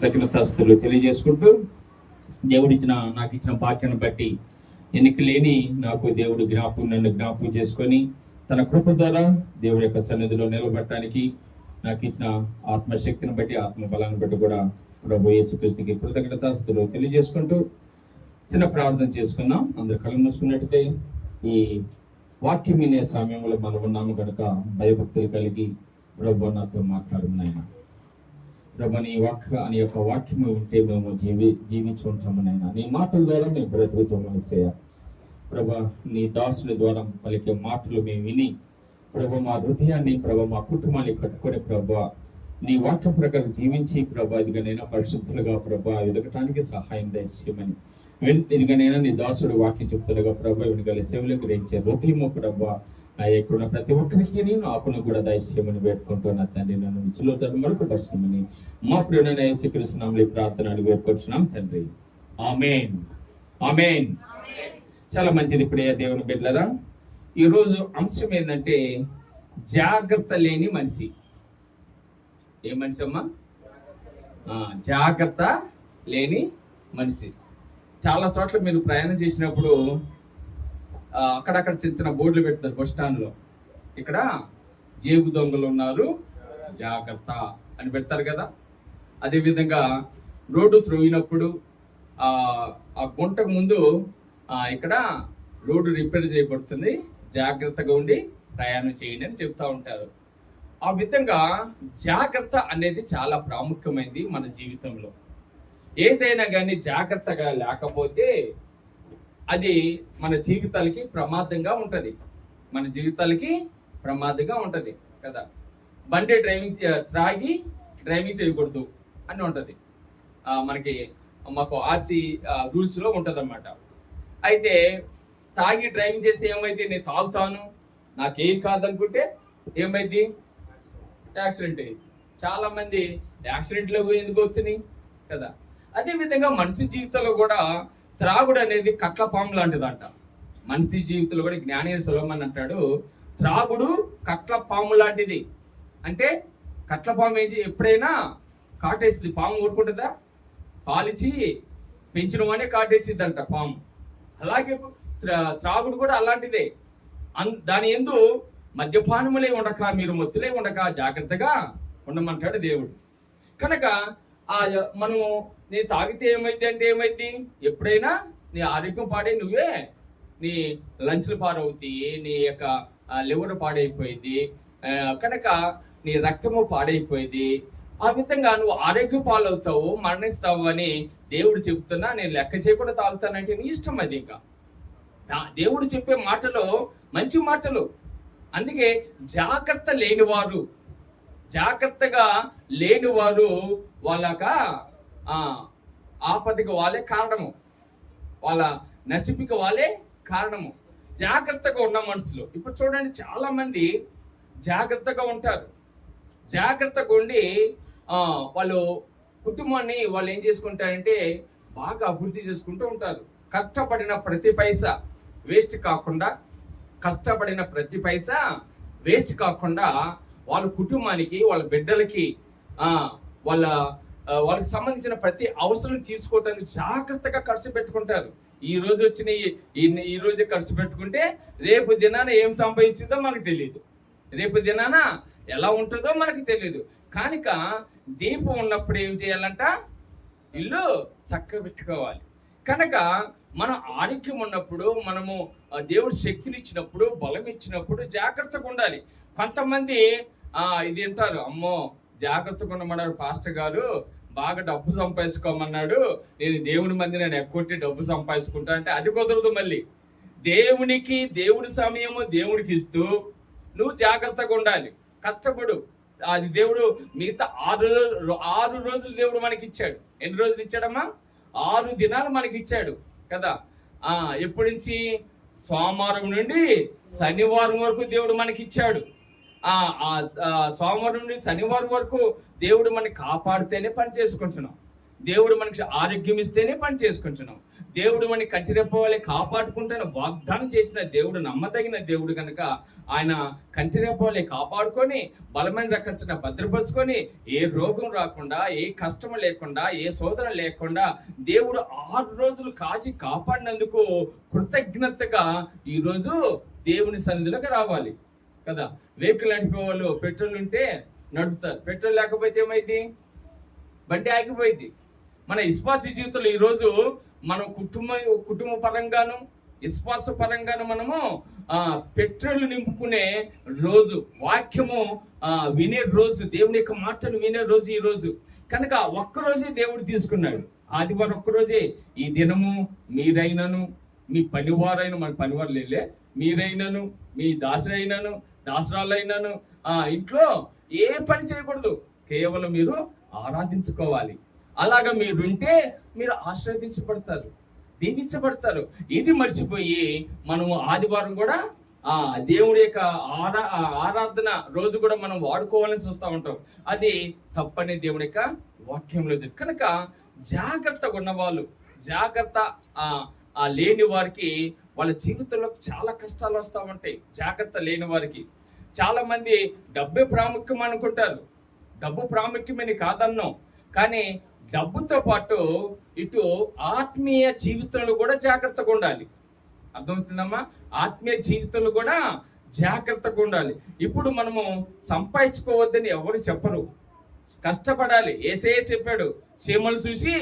కృతజ్ఞతాస్తుతులు తెలియజేసుకుంటూ నాకు ఇచ్చిన భాగ్యాన్ని బట్టి ఎన్నిక లేని నాకు దేవుడు నన్ను జ్ఞాపకం చేసుకొని తన కృప ద్వారా దేవుడి యొక్క సన్నిధిలో నిలబడటానికి నాకు ఇచ్చిన ఆత్మశక్తిని బట్టి ఆత్మ బలాన్ని బట్టి కూడా ప్రభు యేసుక్రీస్తుకి కృతజ్ఞతాస్తుతులు తెలియజేసుకుంటూ చిన్న ప్రార్థన చేసుకున్నాం. అందరు కళ్ళు మూసుకున్నట్టయితే ఈ వాక్యం వినే సమయంలో మనం ఉన్నాము కనుక భయభక్తులు కలిగి ప్రభు నాతో మాట్లాడున్నాయన. ప్రభు నీ యొక్క వాక్యము ఉంటే మేము జీవించి ఉంటామనైనా. నీ మాటల ద్వారా మేము బ్రతుకుతామనిసేయ ప్రభు. నీ దాసుల ద్వారా పలికే మాటలు మేము విని ప్రభు మా హృదయాన్ని ప్రభు మా కుటుంబాన్ని కట్టుకొని ప్రభు నీ వాక్యం ప్రకారం జీవించి ప్రభు ఇదిగనైనా పరిశుద్ధులుగా ప్రభు ఎదగటానికి సహాయం దయచేయమని ఇదిగనైనా నీ దాసుడు వాక్యం చెప్తారుగా ప్రభు వెనుకల సేవలు గ్రహించే హృదయము ప్రభు ఎక్కడున్న ప్రతి ఒక్కరికి నేను ఆకును కూడా దయచేయమని వేడుకుంటున్నా తండ్రి. నన్ను విచ్చులో మరొక దర్శనమని మా ప్రియమైన యేసుక్రీస్తునామములో ప్రార్థన అడిగి వేడుకొచ్చున్నాం తండ్రి. ఆమేన్, ఆమేన్. చాలా మంచిది ప్రియ దేవుని బిడ్డలారా. ఈరోజు అంశం ఏంటంటే జాగ్రత్త లేని మనిషి. ఏ మనిషి అమ్మా? జాగ్రత్త లేని మనిషి. చాలా చోట్ల మీరు ప్రయాణం చేసినప్పుడు అక్కడక్కడ చిన్న చిన్న బోర్డులు పెడతారు బస్ స్టాండ్ లో. ఇక్కడ జేబు దొంగలు ఉన్నారు జాగ్రత్త అని పెడతారు కదా. అదేవిధంగా రోడ్డు త్రోయినప్పుడు ఆ గుంటకు ముందు ఇక్కడ రోడ్డు రిపేర్ చేయబడుతుంది, జాగ్రత్తగా ఉండి ప్రయాణం చేయండి అని చెప్తా ఉంటారు. ఆ విధంగా జాగ్రత్త అనేది చాలా ప్రాముఖ్యమైనది మన జీవితంలో. ఏదైనా కానీ జాగ్రత్తగా లేకపోతే అది మన జీవితాలకి ప్రమాదంగా ఉంటుంది. మన జీవితాలకి ప్రమాదంగా ఉంటుంది కదా. బండి త్రాగి డ్రైవింగ్ చేయకూడదు అని ఉంటుంది మాకు ఆర్సీ రూల్స్ లో ఉంటుంది అన్నమాట. అయితే తాగి డ్రైవింగ్ చేస్తే ఏమైంది? నేను తాగుతాను నాకేం కాదనుకుంటే ఏమైంది? యాక్సిడెంట్ అయ్యింది. చాలా మంది యాక్సిడెంట్లో ఎందుకు అవుతున్నాయి కదా. అదే విధంగా మనిషి జీవితంలో కూడా త్రాగుడు అనేది కట్ల పాము లాంటిదంట. మనిషి జీవితంలో కూడా జ్ఞానేశ్వర సొలొమన్ అంటాడు, త్రాగుడు కట్ల పాము లాంటిది. అంటే కట్ల పాము ఎప్పుడైనా కాటేసింది. పాము ఊరుకుంటుందా? పాలిచి పెంచిన వానే కాటేసిద్ది అంట పాము. అలాగే త్రాగుడు కూడా అలాంటిదే. దాని యందు మద్యపానములే ఉండక మీరు మత్తులే ఉండక జాగ్రత్తగా ఉండమంటాడు దేవుడు. కనుక మనము నీ తాగితే ఏమైంది అంటే ఏమైంది? ఎప్పుడైనా నీ ఆరోగ్యం పాడే, నువ్వే నీ లంచ్లు పాడవుతాయి, నీ యొక్క లివర్ పాడైపోయింది, కనుక నీ రక్తము పాడైపోయింది. ఆ విధంగా నువ్వు ఆరోగ్య పాలవుతావు, మరణిస్తావు అని దేవుడు చెబుతున్నా నేను లెక్క చేయకుండా తాగుతానంటే నీ ఇష్టం. అది ఇంకా దేవుడు చెప్పే మాటలు మంచి మాటలు. అందుకే జాగ్రత్తగా లేనివారు వాళ్ళక ఆపదకి వాళ్ళే కారణము, వాళ్ళ నసిపికి వాళ్ళే కారణము. జాగ్రత్తగా ఉన్న మనుషులు ఇప్పుడు చూడండి, చాలా మంది జాగ్రత్తగా ఉంటారు. జాగ్రత్తగా ఉండి వాళ్ళు కుటుంబాన్ని వాళ్ళు ఏం చేసుకుంటారంటే బాగా అభివృద్ధి చేసుకుంటూ ఉంటారు. కష్టపడిన ప్రతి పైసా వేస్ట్ కాకుండా వాళ్ళ కుటుంబానికి, వాళ్ళ బిడ్డలకి, వాళ్ళకి సంబంధించిన ప్రతి అవసరం తీసుకోవటానికి జాగ్రత్తగా ఖర్చు పెట్టుకుంటారు. ఈ రోజు వచ్చిన ఈ రోజే ఖర్చు పెట్టుకుంటే రేపు దినాన ఏం సంపాదించిందో మనకు తెలియదు, రేపు దినాన ఎలా ఉంటుందో మనకు తెలియదు. కనుక దీపం ఉన్నప్పుడు ఏం చేయాలంట? ఇల్లు చక్కగా పెట్టుకోవాలి. కనుక మనం ఆరోగ్యం ఉన్నప్పుడు, మనము దేవుడు శక్తిని ఇచ్చినప్పుడు, బలం ఇచ్చినప్పుడు జాగ్రత్తగా ఉండాలి. కొంతమంది ఇది అంటారు, అమ్మో జాగ్రత్తగా ఉండమన్నారు పాస్టర్ గారు, బాగా డబ్బు సంపాదించుకోమన్నాడు, నేను దేవుని మంది నేను ఎక్కువ డబ్బు సంపాదించుకుంటా అంటే అది కుదరదు. మళ్ళీ దేవుడి సమయము దేవుడికి ఇస్తూ నువ్వు జాగ్రత్తగా ఉండాలి, కష్టపడు. అది దేవుడు మిగతా 6 రోజులు దేవుడు మనకి ఇచ్చాడు. ఎన్ని రోజులు ఇచ్చాడమ్మా? 6 దినాలు మనకి ఇచ్చాడు కదా. ఎప్పటి నుంచి? సోమవారం నుండి శనివారం వరకు దేవుడు మనకి ఇచ్చాడు. సోమవారం నుండి శనివారం వరకు దేవుడు మనకి కాపాడితేనే పని చేసుకుంటున్నాం, దేవుడు మనకి ఆరోగ్యం ఇస్తేనే పని చేసుకుంటున్నాం, దేవుడు మన కంటి రెప్పవలే కాపాడుకుంటాను వాగ్దానం చేసిన దేవుడు నమ్మదగిన దేవుడు కనుక ఆయన కంటి రెప్పవలే కాపాడుకొని బలమైన రక్షణ భద్రపరుచుకొని ఏ రోగం రాకుండా, ఏ కష్టం లేకుండా, ఏ శోధన లేకుండా దేవుడు 6 రోజులు కాచి కాపాడినందుకు కృతజ్ఞతగా ఈరోజు దేవుని సన్నిధిలోకి రావాలి కదా. వెహికల్ నడిపే వాళ్ళు పెట్రోల్ ఉంటే నడుపుతారు, పెట్రోల్ లేకపోతే ఏమైంది? బండి ఆగిపోయింది. మన విశ్వాస జీవితంలో ఈరోజు మనం కుటుంబ పరంగాను విశ్వాస పరంగాను మనము పెట్రోల్ నింపుకునే రోజు, వాక్యము వినే రోజు, దేవుని యొక్క మాటను వినే రోజు ఈ రోజు కనుక ఒక్కరోజే దేవుడు తీసుకున్నాడు. ఆదివారం ఒక్కరోజే. ఈ దినము మీరైనను మీ పనివారైన, మన పనివారు లేలే, మీరైనను మీ దాసురైనను దాసరాలైనను ఇంట్లో ఏ పని చేయకూడదు, కేవలం మీరు ఆరాధించుకోవాలి. అలాగా మీరుంటే మీరు ఆశీర్వదించబడతారు, దీవించబడతారు. ఇది మర్చిపోయి మనము ఆదివారం కూడా దేవుడి యొక్క ఆరాధన రోజు కూడా మనం వాడుకోవాలని చూస్తూ ఉంటాం. అది తప్పని దేవుడి యొక్క వాక్యంలో కనుక జాగ్రత్తగా ఉన్నవాళ్ళు, జాగ్రత్త లేని వారికి వాళ్ళ జీవితంలో చాలా కష్టాలు వస్తూ ఉంటాయి. జాగ్రత్త లేని వారికి చాలా మంది డబ్బే ప్రాముఖ్యం అనుకుంటారు. డబ్బు ప్రాముఖ్యమని కాదన్నాం, కానీ డబ్బుతో పాటు ఇటు ఆత్మీయ జీవితంలో కూడా జాగ్రత్తగా ఉండాలి. అర్థమవుతుందమ్మా? ఆత్మీయ జీవితంలో కూడా జాగ్రత్తగా ఉండాలి. ఇప్పుడు మనము సంపాదించుకోవద్దని ఎవరు చెప్పరు, కష్టపడాలి. యేసయ్య చెప్పాడు, చీమలు చూసి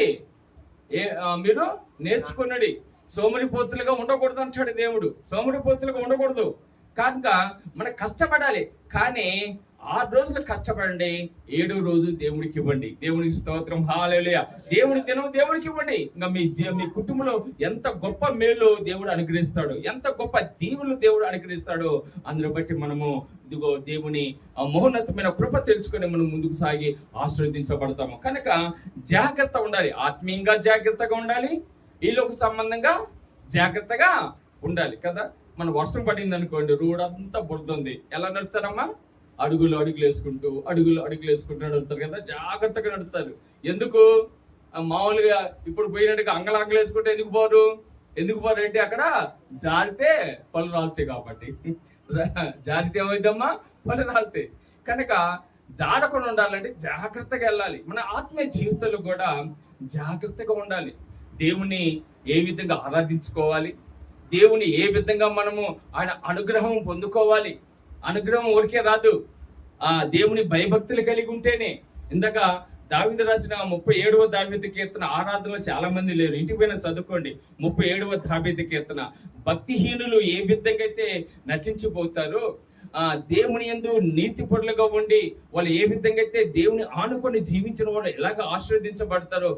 మీరు నేర్చుకున్నది, సోమరిపోతులుగా ఉండకూడదు అంటాడు దేవుడు. సోమరిపోతులుగా ఉండకూడదు కనుక మనం కష్టపడాలి. కానీ 6 రోజులు కష్టపడండి, 7వ రోజు దేవుడికి ఇవ్వండి. దేవునికి స్తోత్రం, హల్లెలూయా. దేవుని దినం దేవుడికి ఇవ్వండి. ఇంకా మీ కుటుంబంలో ఎంత గొప్ప మేలు దేవుడు అనుగ్రహిస్తాడు, ఎంత గొప్ప దీవులు దేవుడు అనుగ్రహిస్తాడు. అందుని బట్టి మనము ఇదిగో దేవుని మహోన్నతమైన కృప తెలుసుకొని మనం ముందుకు సాగి ఆశీర్వదించబడతాము. కనుక జాగ్రత్త ఉండాలి, ఆత్మీయంగా జాగ్రత్తగా ఉండాలి, ఈలోక సంబంధంగా జాగ్రత్తగా ఉండాలి కదా. మన వర్షం పడింది అనుకోండి, రోడ్ అంతా బురద, ఎలా నడుపుతారమ్మా? అడుగులు వేసుకుంటూ నడుపుతారు కదా. జాగ్రత్తగా నడుపుతారు. ఎందుకు? మామూలుగా ఇప్పుడు పోయినట్టుగా అంగలు వేసుకుంటే ఎందుకు పోరు అంటే అక్కడ జారితే పళ్ళు రాలుతాయి కాబట్టి. జారితే ఏమైందమ్మా? పళ్ళు రాలుతాయి. కనుక జారకుండా ఉండాలంటే జాగ్రత్తగా వెళ్ళాలి. మన ఆత్మీయ జీవితంలో కూడా జాగ్రత్తగా ఉండాలి. దేవుని ఏ విధంగా ఆరాధించుకోవాలి, దేవుని ఏ విధంగా మనము ఆయన అనుగ్రహం పొందుకోవాలి. అనుగ్రహం ఊరికే రాదు, దేవుని భయభక్తులు కలిగి ఉంటేనే. ఇందాక దావీదు రాసిన 37వ దావీదు కీర్తన ఆరాధనలో చాలా మంది లేరు, ఇంటికి పోయినా చదువుకోండి. 37వ దావీదు కీర్తన. భక్తిహీనులు ఏ విధంగా అయితే నశించిపోతారో, దేవుని యందు నీతి పరులుగా ఉండి వాళ్ళు ఏ విధంగా అయితే దేవుని ఆనుకొని జీవించిన వాళ్ళు ఎలాగ ఆశీర్వదించబడతారో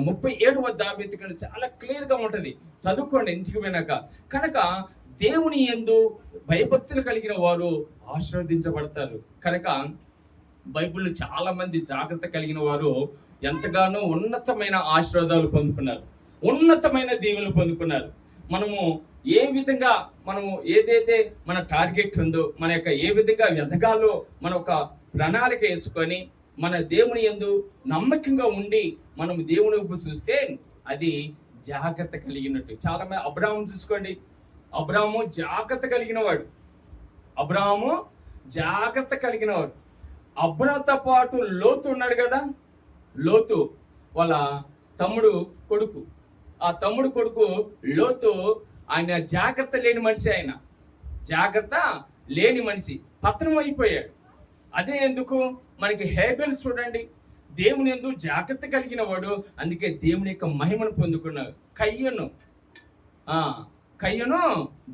37వ దావీదు కీర్తన చాలా క్లియర్ గా ఉంటది, చదువుకోండి ఇంటికి పోయినాక. కనుక దేవుని యందు భయభక్తులు కలిగిన వారు ఆశీర్వదించబడతారు. కనుక బైబిల్లో చాలా మంది జాగ్రత్త కలిగిన వారు ఎంతగానో ఉన్నతమైన ఆశీర్వాదాలు పొందుకున్నారు, ఉన్నతమైన దీవెనలు పొందుకున్నారు. మనము ఏ విధంగా మనము ఏదైతే మన టార్గెట్ ఉందో, మన యొక్క ఏ విధంగా ఎదగాలో మన ఒక ప్రణాళిక వేసుకొని మన దేవుని యందు నమ్మకంగా ఉండి మనం దేవుని వైపు చూస్తే అది జాగ్రత్త కలిగినట్టు. చాలా మంది అబ్రాహాము చూసుకోండి, అబ్రాహాము జాగ్రత్త కలిగినవాడు. అబ్రాహాముతో పాటు లోతు ఉన్నాడు కదా. లోతు వాళ్ళ తమ్ముడు కొడుకు. ఆ తమ్ముడు కొడుకు లోతు, ఆయన జాగ్రత్త లేని మనిషి పతనం అయిపోయాడు. అదే ఎందుకు? మనకి హేబెల్ చూడండి, దేవుని యందు జాగ్రత్త కలిగిన వాడు, అందుకే దేవుని యొక్క మహిమను పొందుకున్నాడు. కయ్యను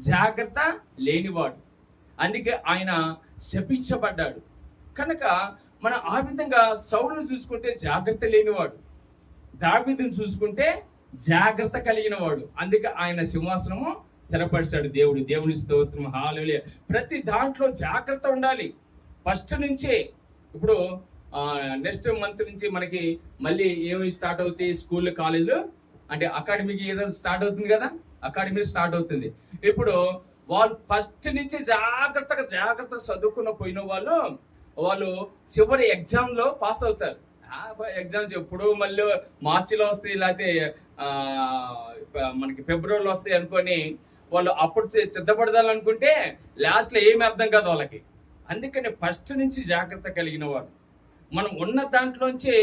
జాగ్రత్త లేనివాడు, అందుకే ఆయన శపించబడ్డాడు. కనుక మనం ఆ విధంగా సౌలును చూసుకుంటే జాగ్రత్త లేనివాడు, దావీదును చూసుకుంటే జాగ్రత్త కలిగిన వాడు, అందుకే ఆయన సింహాసనము స్థిరపరిచాడు దేవుడు. దేవుని స్తోత్రం, హల్లెలూయా. ప్రతి దాంట్లో జాగ్రత్త ఉండాలి. ఫస్ట్ నుంచే ఇప్పుడు నెక్స్ట్ మంత్ నుంచి మనకి మళ్ళీ ఏమి స్టార్ట్ అవుతాయి? స్కూల్, కాలేజీలు అంటే అకాడమిక్ ఇయర్ స్టార్ట్ అవుతుంది కదా, అకాడమీ స్టార్ట్ అవుతుంది. ఇప్పుడు వాళ్ళు ఫస్ట్ నుంచి జాగ్రత్తగా చదువుకున్న పోయిన వాళ్ళు చివరి ఎగ్జామ్ లో పాస్ అవుతారు. ఎగ్జామ్స్ ఎప్పుడు మళ్ళీ మార్చిలో వస్తాయి, లేకపోతే మనకి ఫిబ్రవరిలో వస్తాయి అనుకొని వాళ్ళు అప్పుడు సిద్ధపడదాలనుకుంటే లాస్ట్లో ఏమి అర్థం కాదు వాళ్ళకి. అందుకని ఫస్ట్ నుంచి జాగ్రత్త కలిగిన వారు, మనం ఉన్న దాంట్లోంచి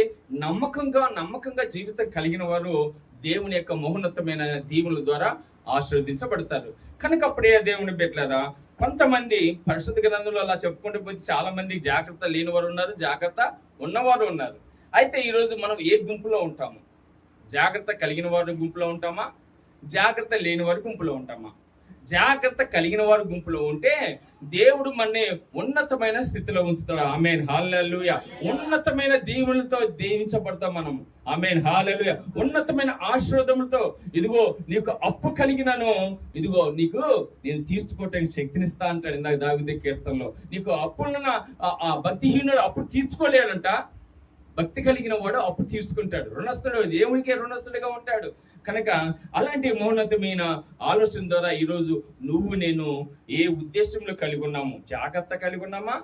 నమ్మకంగా జీవితం కలిగిన వారు దేవుని యొక్క మహోన్నతమైన దీవుల ద్వారా ఆశీర్వదించబడతారు. కనుక అప్పుడే దేవుని బిడ్డలారా, కొంతమంది పరిశుద్ధ గ్రంథంలో అలా చెప్పుకుంటూ పోతే చాలా మంది జాగ్రత్త లేని వారు ఉన్నారు, జాగ్రత్త ఉన్నవారు ఉన్నారు. అయితే ఈరోజు మనం ఏ గుంపులో ఉంటాము? జాగ్రత్త కలిగిన వారి గుంపులో ఉంటామా, జాగ్రత్త లేని వారి గుంపులో ఉంటామా? జాగ్రత్త కలిగిన వారి గుంపులో ఉంటే దేవుడు మనని ఉన్నతమైన స్థితిలో ఉంచుతాడు. ఆమేన్, హల్లెలూయా. ఉన్నతమైన దీవులతో దీవించబడతాం మనం. ఆమేన్, హల్లెలూయా. ఉన్నతమైన ఆశీర్వాదములతో, ఇదిగో నీకు అప్పు కలిగినను, ఇదిగో నీకు నేను తీర్చుకోవటానికి శక్తినిస్తా అంటాడు ఇందాక దావీదు కీర్తనలో. నీకు అప్పులున్న ఆ భక్తిహీనుడు అప్పు తీర్చుకోలేడంట, భక్తి కలిగిన వాడు అప్పు తీర్చుకుంటాడు. రుణస్థుడు దేవునికే రుణస్థుడిగా ఉంటాడు. కనుక అలాంటి మౌనతమైన ఆలోచన ద్వారా ఈరోజు నువ్వు నేను ఏ ఉద్దేశంలో కలిగి ఉన్నాము? జాగ్రత్త కలిగి ఉన్నామా,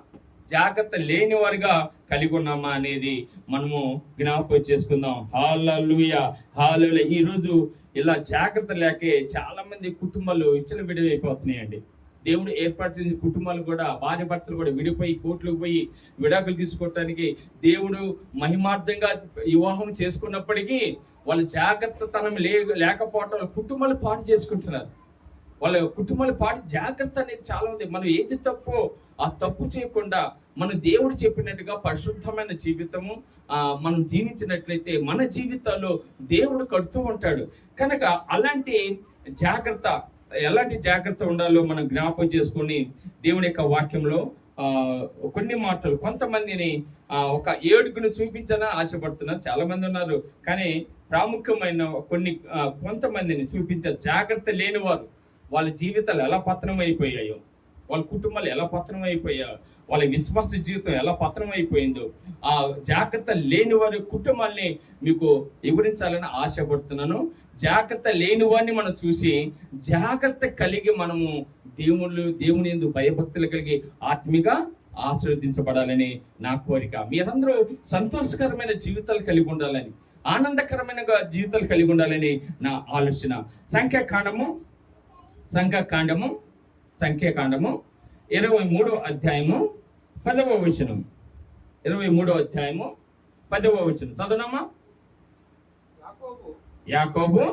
జాగ్రత్త లేని వారిగా కలిగి ఉన్నామా అనేది మనము జ్ఞాపకం చేసుకుందాం. హల్లెలూయా, హల్లెలూయా. ఈరోజు ఇలా జాగ్రత్త లేకే చాలా మంది కుటుంబాలు విచ్చలవిడిపోతున్నాయండి. దేవుడు ఏర్పాటు చేసిన కుటుంబాలు కూడా, భార్య భర్తలు కూడా విడిపోయి కోర్టులకు పోయి విడాకులు తీసుకోవటానికి దేవుడు మహిమార్థంగా వివాహం చేసుకున్నప్పటికీ వాళ్ళ జాగ్రత్తతనం లేకపోవటం వాళ్ళ కుటుంబాలు పాటు చేసుకుంటున్నారు. వాళ్ళ కుటుంబాలు పాటు జాగ్రత్త అనేది చాలా ఉంది. మనం ఏది తప్పో ఆ తప్పు చేయకుండా మన దేవుడు చెప్పినట్టుగా పరిశుద్ధమైన జీవితము మనం జీవించినట్లయితే మన జీవితాల్లో దేవుడు కడుతూ ఉంటాడు. కనుక అలాంటి జాగ్రత్త, ఎలాంటి జాగ్రత్త ఉండాలో మనం జ్ఞాపకం చేసుకొని దేవుని యొక్క వాక్యంలో కొన్ని మాటలు, కొంతమందిని ఒక ఏడుగును చూపించాలని ఆశపడుతున్నారు. చాలా మంది ఉన్నారు, కానీ ప్రాముఖ్యమైన కొంతమందిని చూపించారు. జాగ్రత్త లేని వారు, వాళ్ళ జీవితాలు ఎలా పతనం అయిపోయాయో, వాళ్ళ కుటుంబాలు ఎలా పతనం అయిపోయాయో, వాళ్ళ విశ్వాస జీవితం ఎలా పతనం అయిపోయిందో, ఆ జాగ్రత్త లేని వారి కుటుంబాల్ని మీకు వివరించాలని ఆశపడుతున్నాను. జాగ్రత్త లేని వారిని మనం చూసి జాగ్రత్త కలిగి మనము దేవుని యందు భయభక్తులు కలిగి ఆత్మీయంగా ఆశీర్వదించబడాలని నా కోరిక. మీరందరూ సంతోషకరమైన జీవితాలు కలిగి ఉండాలని, ఆనందకరమైన జీవితాలు కలిగి ఉండాలని నా ఆలోచన. సంఖ్యాకాండము 23వ అధ్యాయము 10వ వచనం. 23వ అధ్యాయము 10వ వచనం చదవనమ్మా. యాకోబు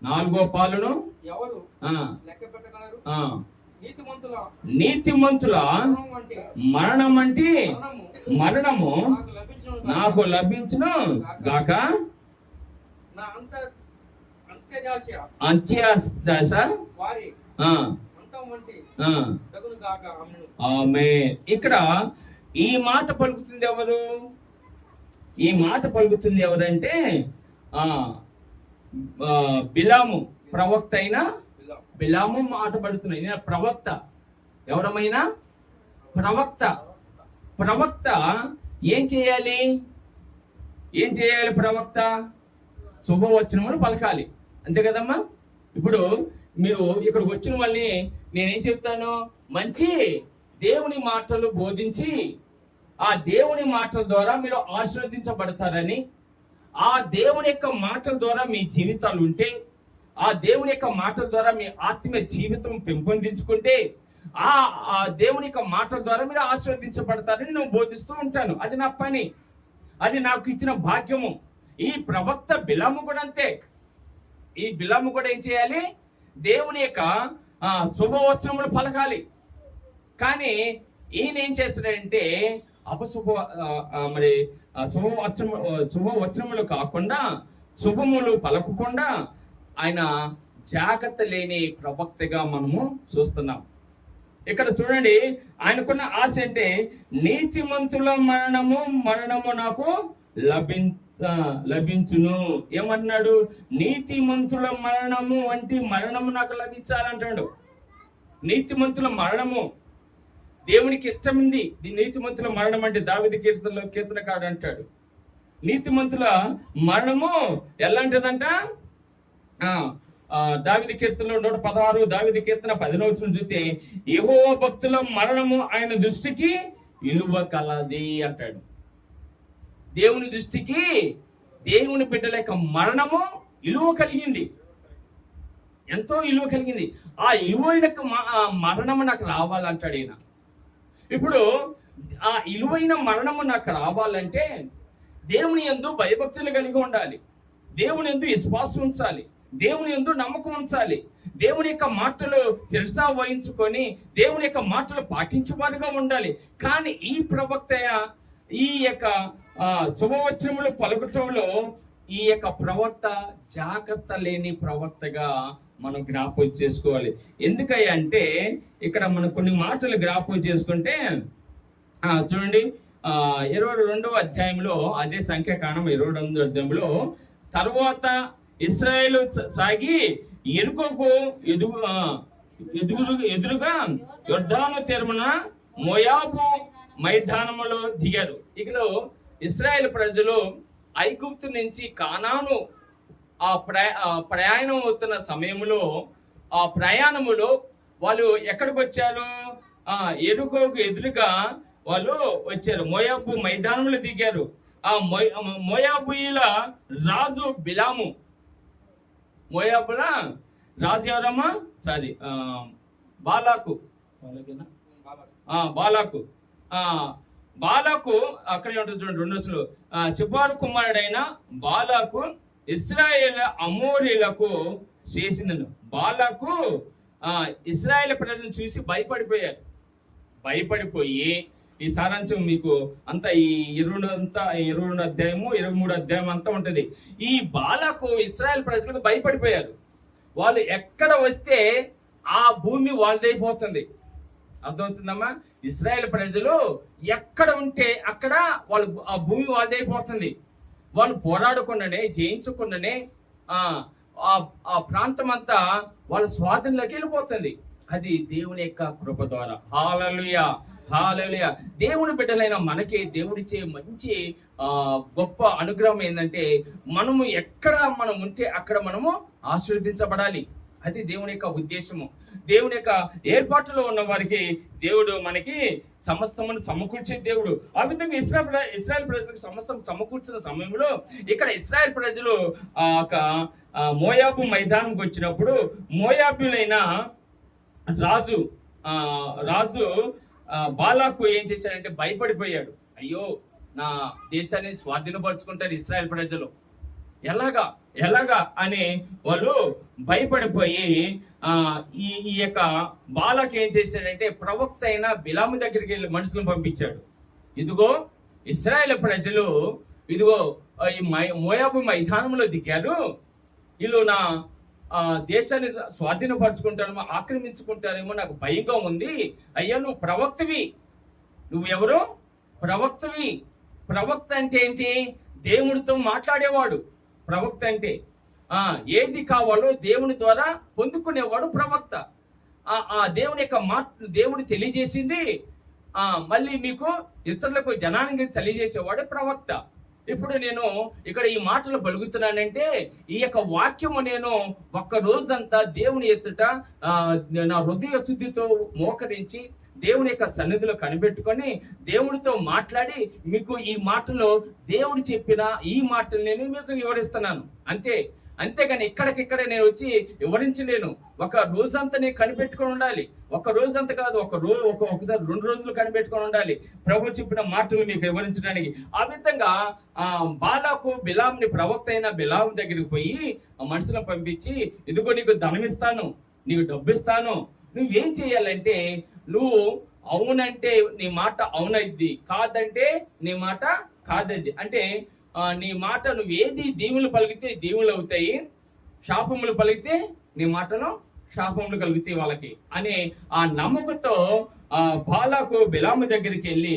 నాలుగో పాలును నీతిమంతుల మరణం అంటే మరణము నాకు లభించును గాక, అంత్యదశ ఆమేన్. ఇక్కడ ఈ మాట పలుకుతుంది ఎవరు? ఈ మాట పలుకుతుంది ఎవరంటే బిలాము, ప్రవక్త అయిన బిలాము మాట పడుతున్నాయి. నేను ప్రవక్త, ఎవరమైనా ప్రవక్త ఏం చేయాలి? ప్రవక్త శుభవచనములు పలకాలి, అంతే కదమ్మా. ఇప్పుడు మీరు ఇక్కడికి వచ్చిన వాళ్ళని నేనేం చెప్తాను? మంచి దేవుని మాటలు బోధించి ఆ దేవుని మాటల ద్వారా మీరు ఆశీర్వదించబడతారని, ఆ దేవుని యొక్క మాటల ద్వారా మీ జీవితాలు ఉంటే, ఆ దేవుని యొక్క మాటల ద్వారా మీ ఆత్మీయ జీవితం పెంపొందించుకుంటే, ఆ దేవుని యొక్క మాటల ద్వారా మీరు ఆశీర్వదించబడతారని నేను బోధిస్తూ ఉంటాను. అది నా పని, అది నాకు ఇచ్చిన భాగ్యము. ఈ ప్రవక్త బిలాము కూడా అంతే. ఈ బిలాము కూడా ఏం చేయాలి? దేవుని యొక్క శుభవచనములు పలకాలి. కానీ ఈయన ఏం చేస్తాడంటే శుభవచనములు కాకుండా, శుభములు పలకకుండా ఆయన జాగ్రత్త లేని ప్రవక్తగా మనము చూస్తున్నాం. ఇక్కడ చూడండి, ఆయనకున్న ఆశ అంటే నీతిమంతుల మరణము నాకు లభించును. ఏమన్నాడు? నీతిమంతుల మరణము వంటి మరణము నాకు లభించాలంటాడు. నీతిమంతుల మరణము దేవునికి ఇష్టమైంది. నీతిమంతుల మరణం అంటే దావీదు కీర్తనకాడు అంటాడు, నీతిమంతుల మరణము ఎలాంటిదంట? దావీదు కీర్తనలో 116, దావీదు కీర్తన 10 చూస్తే యెహోవా భక్తుల మరణము ఆయన దృష్టికి విలువ కలది అంటాడు. దేవుని దృష్టికి దేవుని బిడ్డల యొక్క మరణము విలువ కలిగింది, ఎంతో విలువ కలిగింది. ఆ విలువైన మరణము నాకు రావాలంటాడు ఈయన. ఇప్పుడు ఆ విలువైన మరణము నాకు రావాలంటే దేవుని యందు భయభక్తులు కలిగి ఉండాలి, దేవుని యందు విశ్వాసం ఉంచాలి, దేవుని యందు నమ్మకం ఉంచాలి, దేవుని యొక్క మాటలు శిరసా వహించుకొని దేవుని యొక్క మాటలు పాటించేవారుగా ఉండాలి. కానీ ఈ ప్రవక్త ఈ యొక్క శుభవచనములు పలుకటంలో ఈ యొక్క ప్రవక్త జాగ్రత్త లేని ప్రవక్తగా మనం జ్ఞాపకం చేసుకోవాలి. ఎందుకయ్యా అంటే ఇక్కడ మనం కొన్ని మాటలు జ్ఞాపకం చేసుకుంటే చూడండి, 22వ అధ్యాయంలో, అదే సంఖ్యాకాండం 22వ అధ్యాయంలో, తర్వాత ఇశ్రాయేలు సాగి ఎరుకోకు ఎదురుగా యొర్దాను తీరమున మోయాబు మైదానములో దిగారు. ఇక్కడ ఇశ్రాయేల్ ప్రజలు ఐగుప్తు నుంచి కానాను ప్రయాణం అవుతున్న సమయంలో, ఆ ప్రయాణములో వాళ్ళు ఎక్కడికి వచ్చారు? ఎరుకోకు ఎదురుగా వాళ్ళు వచ్చారు, మోయాబు మైదానంలో దిగారు. ఆ మోయాబుల రాజు బిలాము, మోయాబుల రాజు ఎవరమ్మా? సారీ, బాలాకు బాలాకు అక్కడే ఉంటుంది చూడండి 2 సిపారు కుమారుడైన బాలాకు ఇశ్రాయేల్ అమోరీలకు చేసినను. బాలాకు ఇశ్రాయేల్ ప్రజలను చూసి భయపడిపోయి ఈ సారాంశం మీకు అంతా ఈ 22 అధ్యాయము 23 అధ్యాయం అంతా ఉంటది. ఈ బాలాకు ఇశ్రాయేల్ ప్రజలకు భయపడిపోయారు. వాళ్ళు ఎక్కడ వస్తే ఆ భూమి వాళ్ళదైపోతుంది. అర్థమవుతుందమ్మా? ఇశ్రాయేల్ ప్రజలు ఎక్కడ ఉంటే అక్కడ వాళ్ళు ఆ భూమి వాళ్ళదైపోతుంది. వాళ్ళు పోరాడకుండానే, జయించకుండానే ఆ ప్రాంతం అంతా వాళ్ళ స్వాధీనంలోకి వెళ్ళిపోతుంది. అది దేవుని యొక్క కృప ద్వారా. హల్లెలూయా, హల్లెలూయా. దేవుని బిడ్డలైన మనకి దేవుడిచ్చే మంచి గొప్ప అనుగ్రహం ఏంటంటే, మనము ఎక్కడ మనం ఉంటే అక్కడ మనము ఆశీర్వదించబడాలి. అది దేవుని యొక్క ఉద్దేశము. దేవుని యొక్క ఏర్పాటులో ఉన్న వారికి దేవుడు మనకి సమస్తమును సమకూర్చే దేవుడు. ఆ విధంగా ఇశ్రాయేల్ ప్రజలకు సమస్తం సమకూర్చిన సమయంలో ఇక్కడ ఇశ్రాయేల్ ప్రజలు మోయాబు మైదానంకి వచ్చినప్పుడు మోయాబులైన రాజు బాలాకు ఏం చేశాడంటే భయపడిపోయాడు. అయ్యో, నా దేశాన్ని స్వాధీనపరుచుకుంటారు ఇశ్రాయేల్ ప్రజలు, ఎలాగా అని వాళ్ళు భయపడిపోయి ఈ యొక్క బాలాకు ఏం చేశాడంటే ప్రవక్త అయిన బిలాము దగ్గరికి వెళ్ళి మనుషులను పంపించాడు. ఇదిగో ఇశ్రాయేల్ ప్రజలు ఇదిగో ఈ మోయాబు మైదానంలో దిగారు, వీళ్ళు నా దేశాన్ని స్వాధీనపరుచుకుంటారేమో, ఆక్రమించుకుంటారేమో, నాకు భయంగా ఉంది. అయ్యా, నువ్వు ప్రవక్తవి. నువ్వెవరు? ప్రవక్తవి. ప్రవక్త అంటే ఏంటి? దేవుడితో మాట్లాడేవాడు ప్రవక్త అంటే. ఏది కావాలో దేవుని ద్వారా పొందుకునేవాడు ప్రవక్త. ఆ దేవుని యొక్క మాట దేవుడు తెలియజేసింది మళ్ళీ మీకు ఇతరులకు జనానికి తెలియజేసేవాడు ప్రవక్త. ఇప్పుడు నేను ఇక్కడ ఈ మాటలు పలుకుతున్నానంటే ఈ యొక్క వాక్యము నేను ఒక్క రోజంతా దేవుని ఎత్తుట నా హృదయ శుద్ధితో మోకరించి దేవుని యొక్క సన్నిధిలో కనిపెట్టుకొని దేవుడితో మాట్లాడి మీకు ఈ మాటలో దేవుడు చెప్పిన ఈ మాటలు నేను మీకు వివరిస్తున్నాను అంతే. అంతేగాని ఇక్కడికిక్కడే నేను వచ్చి వివరించలేను. ఒక రోజంతా నేను కనిపెట్టుకొని ఉండాలి. ఒక రోజంతా కాదు, ఒకసారి 2 రోజులు కనిపెట్టుకొని ఉండాలి ప్రభు చెప్పిన మాటలు మీకు వివరించడానికి. ఆ విధంగా బాలాకు బిలాంని ప్రవక్త అయిన బిలాం దగ్గరికి పోయి మనుషులను పంపించి, ఇదిగో నీకు ధనం ఇస్తాను, నీకు డబ్బు ఇస్తాను, నువ్వేం చేయాలంటే నువ్వు అవునంటే నీ మాట అవునైద్ది, కాదంటే నీ మాట కాదది. అంటే నీ మాట నువ్వు ఏది దీవులు పలికితే దీవులు అవుతాయి, శాపములు పలికితే నీ మాటను శాపములు కలుగుతాయి వాళ్ళకి అనే ఆ నమ్మకంతో బాలాకు బిలాము దగ్గరికి వెళ్ళి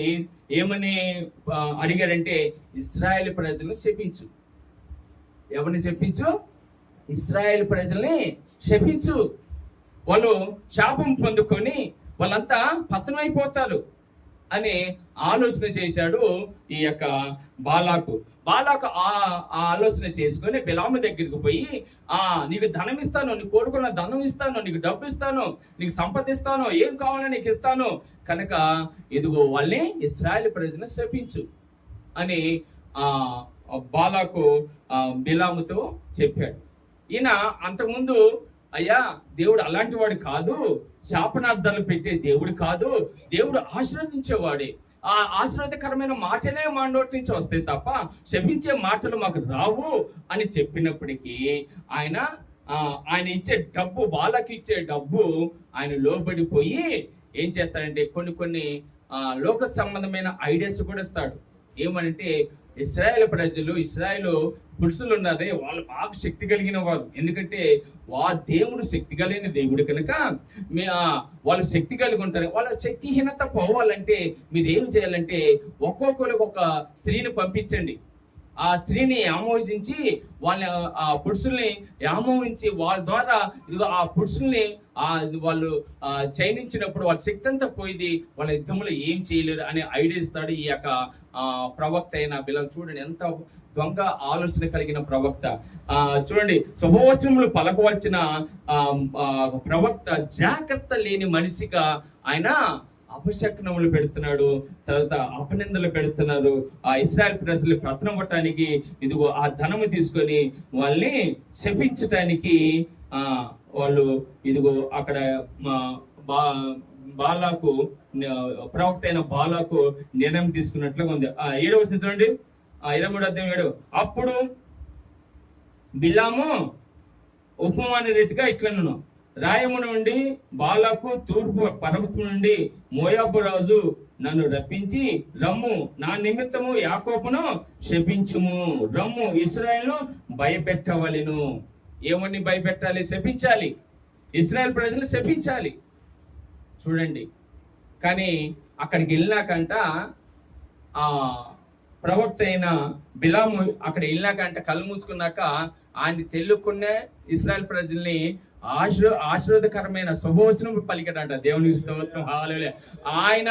ఏమని అడిగారంటే, ఇశ్రాయేల్ ప్రజలను శపించు. ఎవరిని శపించు? ఇశ్రాయేల్ ప్రజల్ని శపించు. వాళ్ళు శాపం పొందుకొని వాళ్ళంతా పతనమైపోతారు అని ఆలోచన చేశాడు ఈ యొక్క బాలాకు. బాలాకు ఆ ఆలోచన చేసుకొని బిలాము దగ్గరికి పోయి, నీకు ధనం ఇస్తాను, నీకు కోరుకున్న ధనం ఇస్తాను, నీకు డబ్బు ఇస్తాను, నీకు సంపద ఇస్తాను, ఏం కావాలో నీకు ఇస్తాను, కనుక ఇదిగో వాళ్ళని ఇశ్రాయేలు ప్రజలను శపించు అని బాలాకు బిలాముతో చెప్పాడు. ఈయన అంతకుముందు, అయ్యా దేవుడు అలాంటి వాడు కాదు, శాపనార్థాలు పెట్టే దేవుడు కాదు, దేవుడు ఆశీర్వదించేవాడే, ఆ ఆశీర్వాదకరమైన మాటలే మా నోటి నుంచి వస్తాయి తప్ప శపించే మాటలు మాకు రావు అని చెప్పినప్పటికీ ఆయన ఇచ్చే డబ్బు, బాలకి ఇచ్చే డబ్బు ఆయన లోబడిపోయి ఏం చేస్తాడంటే కొన్ని లోక సంబంధమైన ఐడియాస్ కూడా ఇస్తాడు. ఏమనంటే ఇశ్రాయేల్ ప్రజలు, ఇశ్రాయేల్ పురుషులు ఉన్నారే, వాళ్ళు బాగా శక్తి కలిగిన వారు. ఎందుకంటే దేవుడు శక్తి కలిగిన దేవుడు కనుక వాళ్ళు శక్తి కలిగి ఉంటారు. వాళ్ళ శక్తిహీనత పోవాలంటే మీరు ఏం చేయాలంటే ఒక్కొక్కరికి ఒక స్త్రీని పంపించండి. ఆ స్త్రీని ఆమోదించి ఆ పురుషుల్ని ఆమోదించి వాళ్ళ ద్వారా ఆ పురుషుల్ని వాళ్ళు చైనించినప్పుడు వాళ్ళ శక్తి అంతా పోయింది, వాళ్ళ యుద్ధంలో ఏం చేయలేరు అనే ఐడియా ఇస్తాడు ఈ యొక్క ప్రవక్త అయిన బిలాము. చూడండి ఎంత దొంగ ఆలోచన కలిగిన ప్రవక్త. చూడండి, శుభవచనములు పలకవలసిన ప్రవక్త జాగ్రత్త లేని మనిషిగా ఆయన అపశకునములు పెడుతున్నాడు, తర్వాత అపనిందలు పెడుతున్నారు. ఆ ఇశ్రాయేల్ ప్రజలు పతనం పట్టడానికి ఇదిగో ఆ ధనము తీసుకొని వాళ్ళని శపించటానికి వాళ్ళు ఇదిగో అక్కడ బాలాకు ప్రవక్త అయిన బాలాకు నిర్ణయం తీసుకున్నట్లుగా ఉంది. 7వ వచనం చూడండి, 23:7. అప్పుడు బిలాము ఉపమాన రీతిగా ఇట్లను, రాయము నుండి బాలాకు తూర్పు పర్వతం నుండి మోయాబు రాజు నన్ను రప్పించి, రమ్ము నా నిమిత్తము యాకోబును శపించుము, రమ్ము ఇశ్రాయేలును భయపెట్టవలెను. ఏమని భయపెట్టాలి? శపించాలి, ఇశ్రాయేల్ ప్రజలు శపించాలి. చూడండి, కానీ అక్కడికి వెళ్ళినాకంట ప్రవక్త అయిన బిలాము అక్కడ వెళ్ళినాకంట కళ్ళు మూసుకున్నాక ఆయన తెలుక్కునే ఇశ్రాయేల్ ప్రజల్ని ఆశీర్వాదకరమైన శుభవచనం పలికాడంట. దేవునికి స్తోత్రం, హల్లెలూయా. ఆయన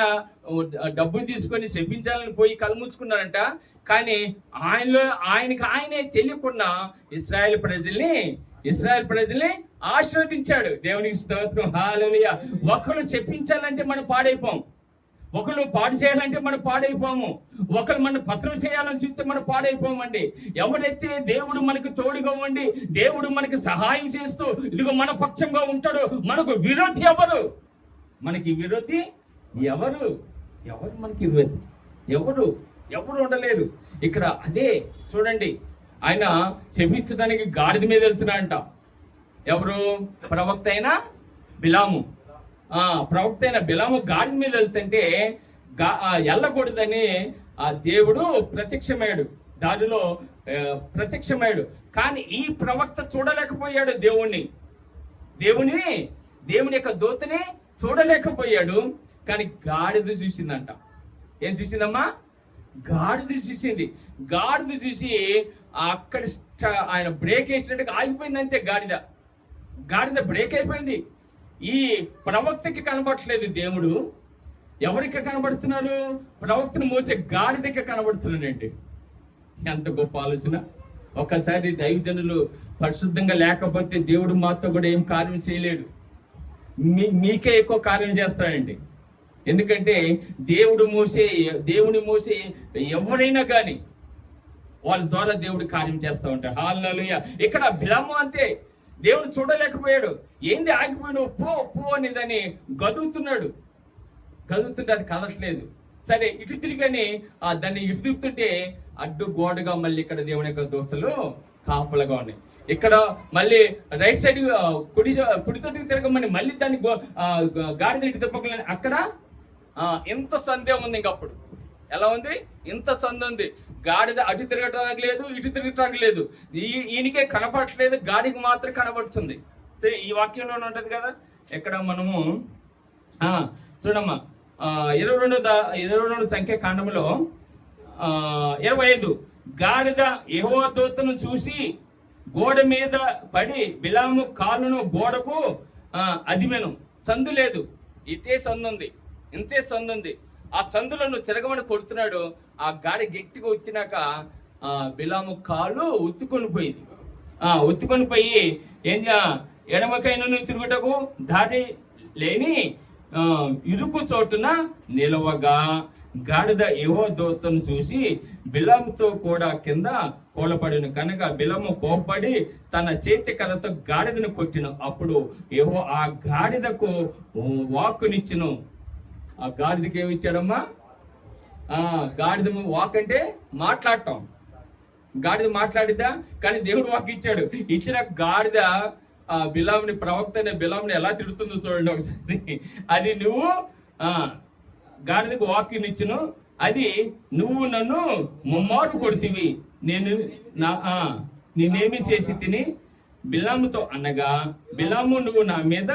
డబ్బులు తీసుకొని శపించాలని పోయి కళ్ళు మూసుకున్నారంట, కానీ ఆయనే తెలియకుండా ఇశ్రాయేల్ ప్రజల్ని ఆశీర్వదించాడు. దేవునికి స్తోత్రం, హల్లెలూయా. ఒకరు చెప్పించాలంటే మనం పాడైపోం, ఒకరు పాడు చేయాలంటే మనం పాడైపోము, ఒకరు మనం పత్రం చేయాలని చూస్తే మనం పాడైపోమండి. ఎవరైతే దేవుడు మనకు తోడుగా ఉండి దేవుడు మనకి సహాయం చేస్తూ ఇదిగో మన పక్షంగా ఉంటాడు, మనకు విరోధి ఎవరు? మనకి విరోధి ఎవరు? మనకి విరోధి ఎవరు ఉండలేరు. ఇక్కడ అదే చూడండి, ఆయన శపించడానికి గాడిద మీద వెళ్తున్నాడంట. ఎవరు? ప్రవక్త అయిన బిలాము. ప్రవక్త అయిన బిలాము గాడిద మీద వెళ్తుంటే వెళ్ళకూడదని దేవుడు ప్రత్యక్షమయ్యాడు, దానిలో ప్రత్యక్షమయ్యాడు. కానీ ఈ ప్రవక్త చూడలేకపోయాడు దేవుని యొక్క దూతని చూడలేకపోయాడు. కానీ గాడిద చూసిందంట. ఏం చూసిందమ్మా? గాడిద చూసింది. గాడిద చూసి అక్కడ ఆయన బ్రేక్ వేసినట్టుగా ఆగిపోయింది. అంతే, గాడిద బ్రేక్ అయిపోయింది. ఈ ప్రవక్తకి కనబడట్లేదు దేవుడు. ఎవరికి కనబడుతున్నాడు? ప్రవక్తను మోసే గాడిదకి కనబడుతున్నాడండి. ఎంత గొప్ప ఆలోచన! ఒక్కసారి దైవజనులు పరిశుద్ధంగా లేకపోతే దేవుడు మాతో కూడా ఏం కార్యం చేయలేడు. మీకే ఎక్కువ కార్యం చేస్తాడండి. ఎందుకంటే దేవుని మోసే ఎవరైనా కానీ వాళ్ళ ద్వారా దేవుడు కార్యం చేస్తూ ఉంటాడు. హల్లెలూయా. ఇక్కడ బిలాము అంతే, దేవుడు చూడలేకపోయాడు. ఏంది ఆగిపోయాడు? పో అనేదని గదుగుతున్నాడు. అది కదలట్లేదు. సరే, ఇటు తిరిగని దాన్ని ఇటు తిప్పుతుంటే అడ్డు గోడగా మళ్ళీ ఇక్కడ దేవుని యొక్క దోస్తులు కాపలుగా ఉన్నాయి. ఇక్కడ మళ్ళీ రైట్ సైడ్ కుడితోటికి తిరగమని మళ్ళీ దాన్ని గాడిద ఇటు తిప్పగలని అక్కడ ఎంత సందేహం ఉంది. ఇంకప్పుడు ఎలా ఉంది? ఇంత సందేహం ఉంది. గాడిద అటు తిరగటానికి లేదు, ఇటు తిరగటానికి లేదు. ఈయనకే కనపడట్లేదు, గాడికి మాత్రం కనబడుతుంది. ఈ వాక్యంలో ఉంటుంది కదా, ఎక్కడ మనము చూడమ్మా 22 సంఖ్యాకాండంలో 25. గాడిద యెహోవా దూతను చూసి గోడ మీద పడి బిలాము కాలును గోడకు అదిమెను. సందు లేదు, ఇంతే సందు ఉంది. ఆ సందులో నువ్వు తిరగమని కొడుతున్నాడు. ఆ గాడి గట్టిగా వచ్చినాక బిలాము కాలు ఉత్తుకొని పోయింది. ఉత్తుకొని పోయి ఎడమకైనను తిరుగుటకు దారి లేని ఇరుకు చోటున నిలవగా గాడిద యెహోవా దూతను చూసి బిలాముతో కూడా కింద కోలపడిన కనుక బిలాము కోపడి తన చేతి కర్రతో గాడిదను కొట్టిన. అప్పుడు యెహోవా ఆ గాడిదకు వాక్కునిచ్చును. ఆ గాడిదకి ఏమి ఇచ్చాడమ్మా? గాడిద వాక్ అంటే మాట్లాడటం. గాడిద మాట్లాడిద్దా? కానీ దేవుడు వాక్ ఇచ్చాడు. ఇచ్చిన గాడిద బిలాముని, ప్రవక్త అనే బిలాముని ఎలా తిడుతుందో చూడండి ఒకసారి. అది నువ్వు గాడిదకు వాక్యనిచ్చును, అది నువ్వు నన్ను ముమ్మారు కొడుతీవి, నేనేమి చేసి తిని బిలాముతో అనగా, బిలాము నువ్వు నా మీద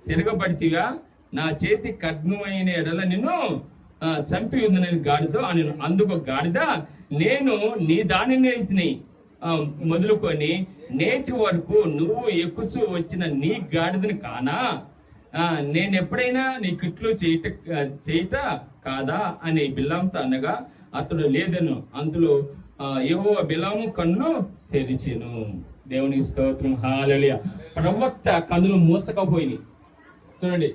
తిరగబడితిగా, నా చేతి ఖడ్గమైన ఎడల నిన్ను చంపి ఉంది నేను గాడితో అని. అందుకు గాడిద, నేను నీ దానిని మొదలుకొని నేటి వరకు నువ్వు ఎక్కుసు వచ్చిన నీ గాడిదని కానా? నేను ఎప్పుడైనా నీ కిట్లు చేయట కాదా అని బిలాముతో అనగా అతడు లేదను. అందులో యెహోవా బిలాము కన్ను తెరిచెను. దేవునికి స్తోత్రం, హల్లెలూయా. ప్రవక్త కన్నులు మూసకపోయినాయి. చూడండి,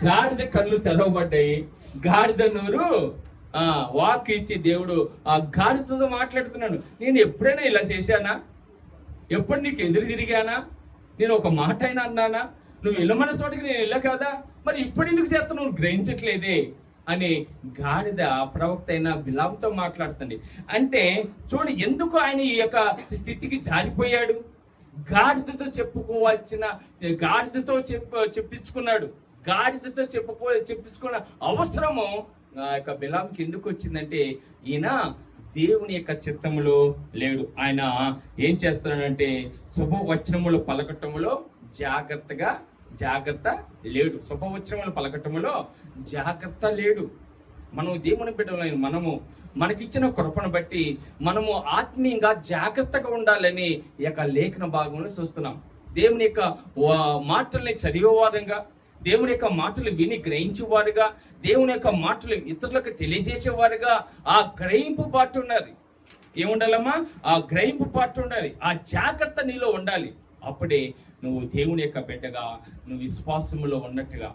గాడిద కళ్ళు తెరవబడ్డాయి. గాడిద నోరు వాక్ ఇచ్చి దేవుడు ఆ గాడిదతో మాట్లాడుతున్నాడు. నేను ఎప్పుడైనా ఇలా చేశానా? ఎప్పుడు నీకు ఎదురు తిరిగానా? నేను ఒక మాట అయినా అన్నానా? నువ్వు వెళ్ళమన్న చోటికి నేను వెళ్ళా కదా, మరి ఇప్పుడు ఎందుకు చేస్తాను, నువ్వు గ్రహించట్లేదే అని గాడిద ప్రవక్త అయిన బిలాముతో మాట్లాడుతుంది. అంటే చూడు, ఎందుకు ఆయన ఈ యొక్క స్థితికి జారిపోయాడు? గాడిదతో గాడిదతో చెప్పించుకున్నాడు. గాడిదతో చెప్పించుకున్న అవసరము ఆ యొక్క బిలాముకి ఎందుకు వచ్చిందంటే, ఈయన దేవుని యొక్క చిత్తములో లేడు. ఆయన ఏం చేస్తున్నాడంటే శుభవచనములు పలకటములో జాగ్రత్త లేడు. శుభవచనములు పలకటములో జాగ్రత్త లేడు. మనం దేవుని బిడ్డలైన మనకిచ్చిన కృపను బట్టి మనము ఆత్మీయంగా జాగ్రత్తగా ఉండాలని ఈ యొక్క లేఖన భాగంలో చూస్తున్నాం. దేవుని యొక్క మాటల్ని చదివేవారుగా, దేవుని యొక్క మాటలు విని గ్రహించేవారుగా, దేవుని యొక్క మాటలు ఇతరులకు తెలియజేసేవారుగా ఆ గ్రహింపు పాటు ఉన్నది. ఏముండాలమ్మా? ఆ గ్రహింపు పాటు ఉండాలి. ఆ జాగ్రత్త నీలో ఉండాలి. అప్పుడే నువ్వు దేవుని యొక్క బిడ్డగా, నువ్వు విశ్వాసములో ఉన్నట్టుగా,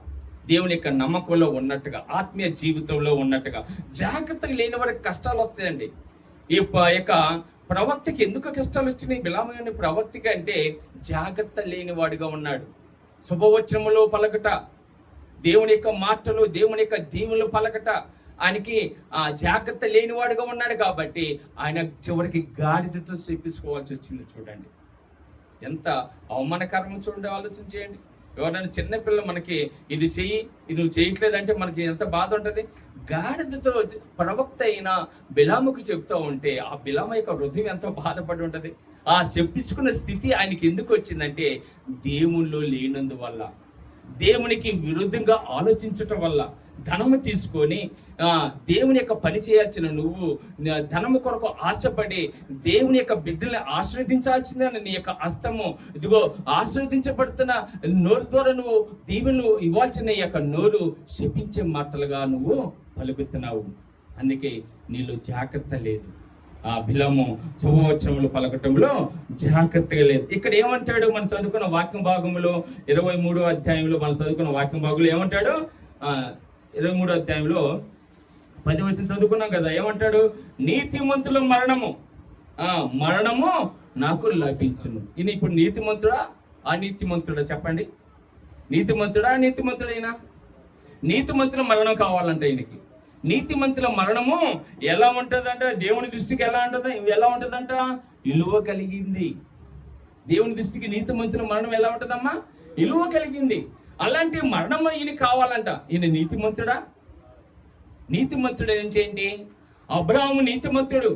దేవుని యొక్క నమ్మకంలో ఉన్నట్టుగా, ఆత్మీయ జీవితంలో ఉన్నట్టుగా. జాగ్రత్తగా లేని వారికి కష్టాలు వస్తాయండి. ఈ యొక్క ప్రవక్తకి ఎందుకు కష్టాలు వచ్చినాయి? బిలాము ప్రవక్తకి అంటే జాగ్రత్త లేని వాడిగా ఉన్నాడు. శుభవచనములో పలకట, దేవుని యొక్క మాటలు, దేవుని యొక్క దీవులు పలకట, ఆయనకి జాగ్రత్త లేనివాడుగా ఉన్నాడు. కాబట్టి ఆయన చివరికి గాడిదతో చెప్పించుకోవాల్సి వచ్చింది. చూడండి ఎంత అవమానకరం. చూడండి, ఆలోచన చేయండి. ఎవరైనా చిన్నపిల్లలు మనకి ఇది చెయ్యి, ఇది నువ్వు చేయట్లేదంటే మనకి ఎంత బాధ ఉంటుంది. గాడిదతో ప్రవక్త అయిన బిలాముకు చెప్తూ ఉంటే ఆ బిలాము యొక్క హృదయం ఎంతో బాధపడి ఉంటుంది. ఆ చెప్పించుకున్న స్థితి ఆయనకి ఎందుకు వచ్చిందంటే దేవుల్లో లేనందువల్ల, దేవునికి విరుద్ధంగా ఆలోచించటం వల్ల. ధనము తీసుకొని దేవుని యొక్క పని చేయాల్సిన నువ్వు ధనము కొరకు ఆశపడి దేవుని యొక్క బిడ్డల్ని ఆశ్రవదించాల్సిన నీ యొక్క హస్తము, ఇదిగో ఆశ్రవదించబడుతున్న నోరు ద్వారా నువ్వు దీవెనలు ఇవ్వాల్సిన ఈ యొక్క నోరు శపించే మాటలుగా నువ్వు పలుకుతున్నావు. అందుకే నీలో జాగ్రత్త లేదు. ఆ బిలాము శుభవచనములు పలకటంలో జాగ్రత్తగా లేదు. ఇక్కడ ఏమంటాడు? మనం చదువుకున్న వాక్యం భాగంలో 23వ అధ్యాయంలో మనం చదువుకున్న వాక్యం భాగంలో ఏమంటాడు? 23వ అధ్యాయంలో 10వ వచనం చదువుకున్నాం కదా. ఏమంటాడు? నీతిమంతుల మరణము నాకు లభించును. ఈయన ఇప్పుడు నీతిమంతుడా అనీతిమంతుడా? చెప్పండి. నీతిమంతుడైనా? నీతిమంతుల మరణం కావాలంట ఈయనకి. నీతిమంతుల మరణము ఎలా ఉంటుందంట? దేవుని దృష్టికి ఎలా ఉంటుందంట? విలువ కలిగింది. దేవుని దృష్టికి నీతిమంతుల మరణం ఎలా ఉంటుందమ్మా? విలువ కలిగింది. అలాంటి మరణం ఈయన కావాలంట. ఈయన నీతిమంతుడా? నీతిమంతుడు ఏంటి? అబ్రాహాము నీతిమంతుడు.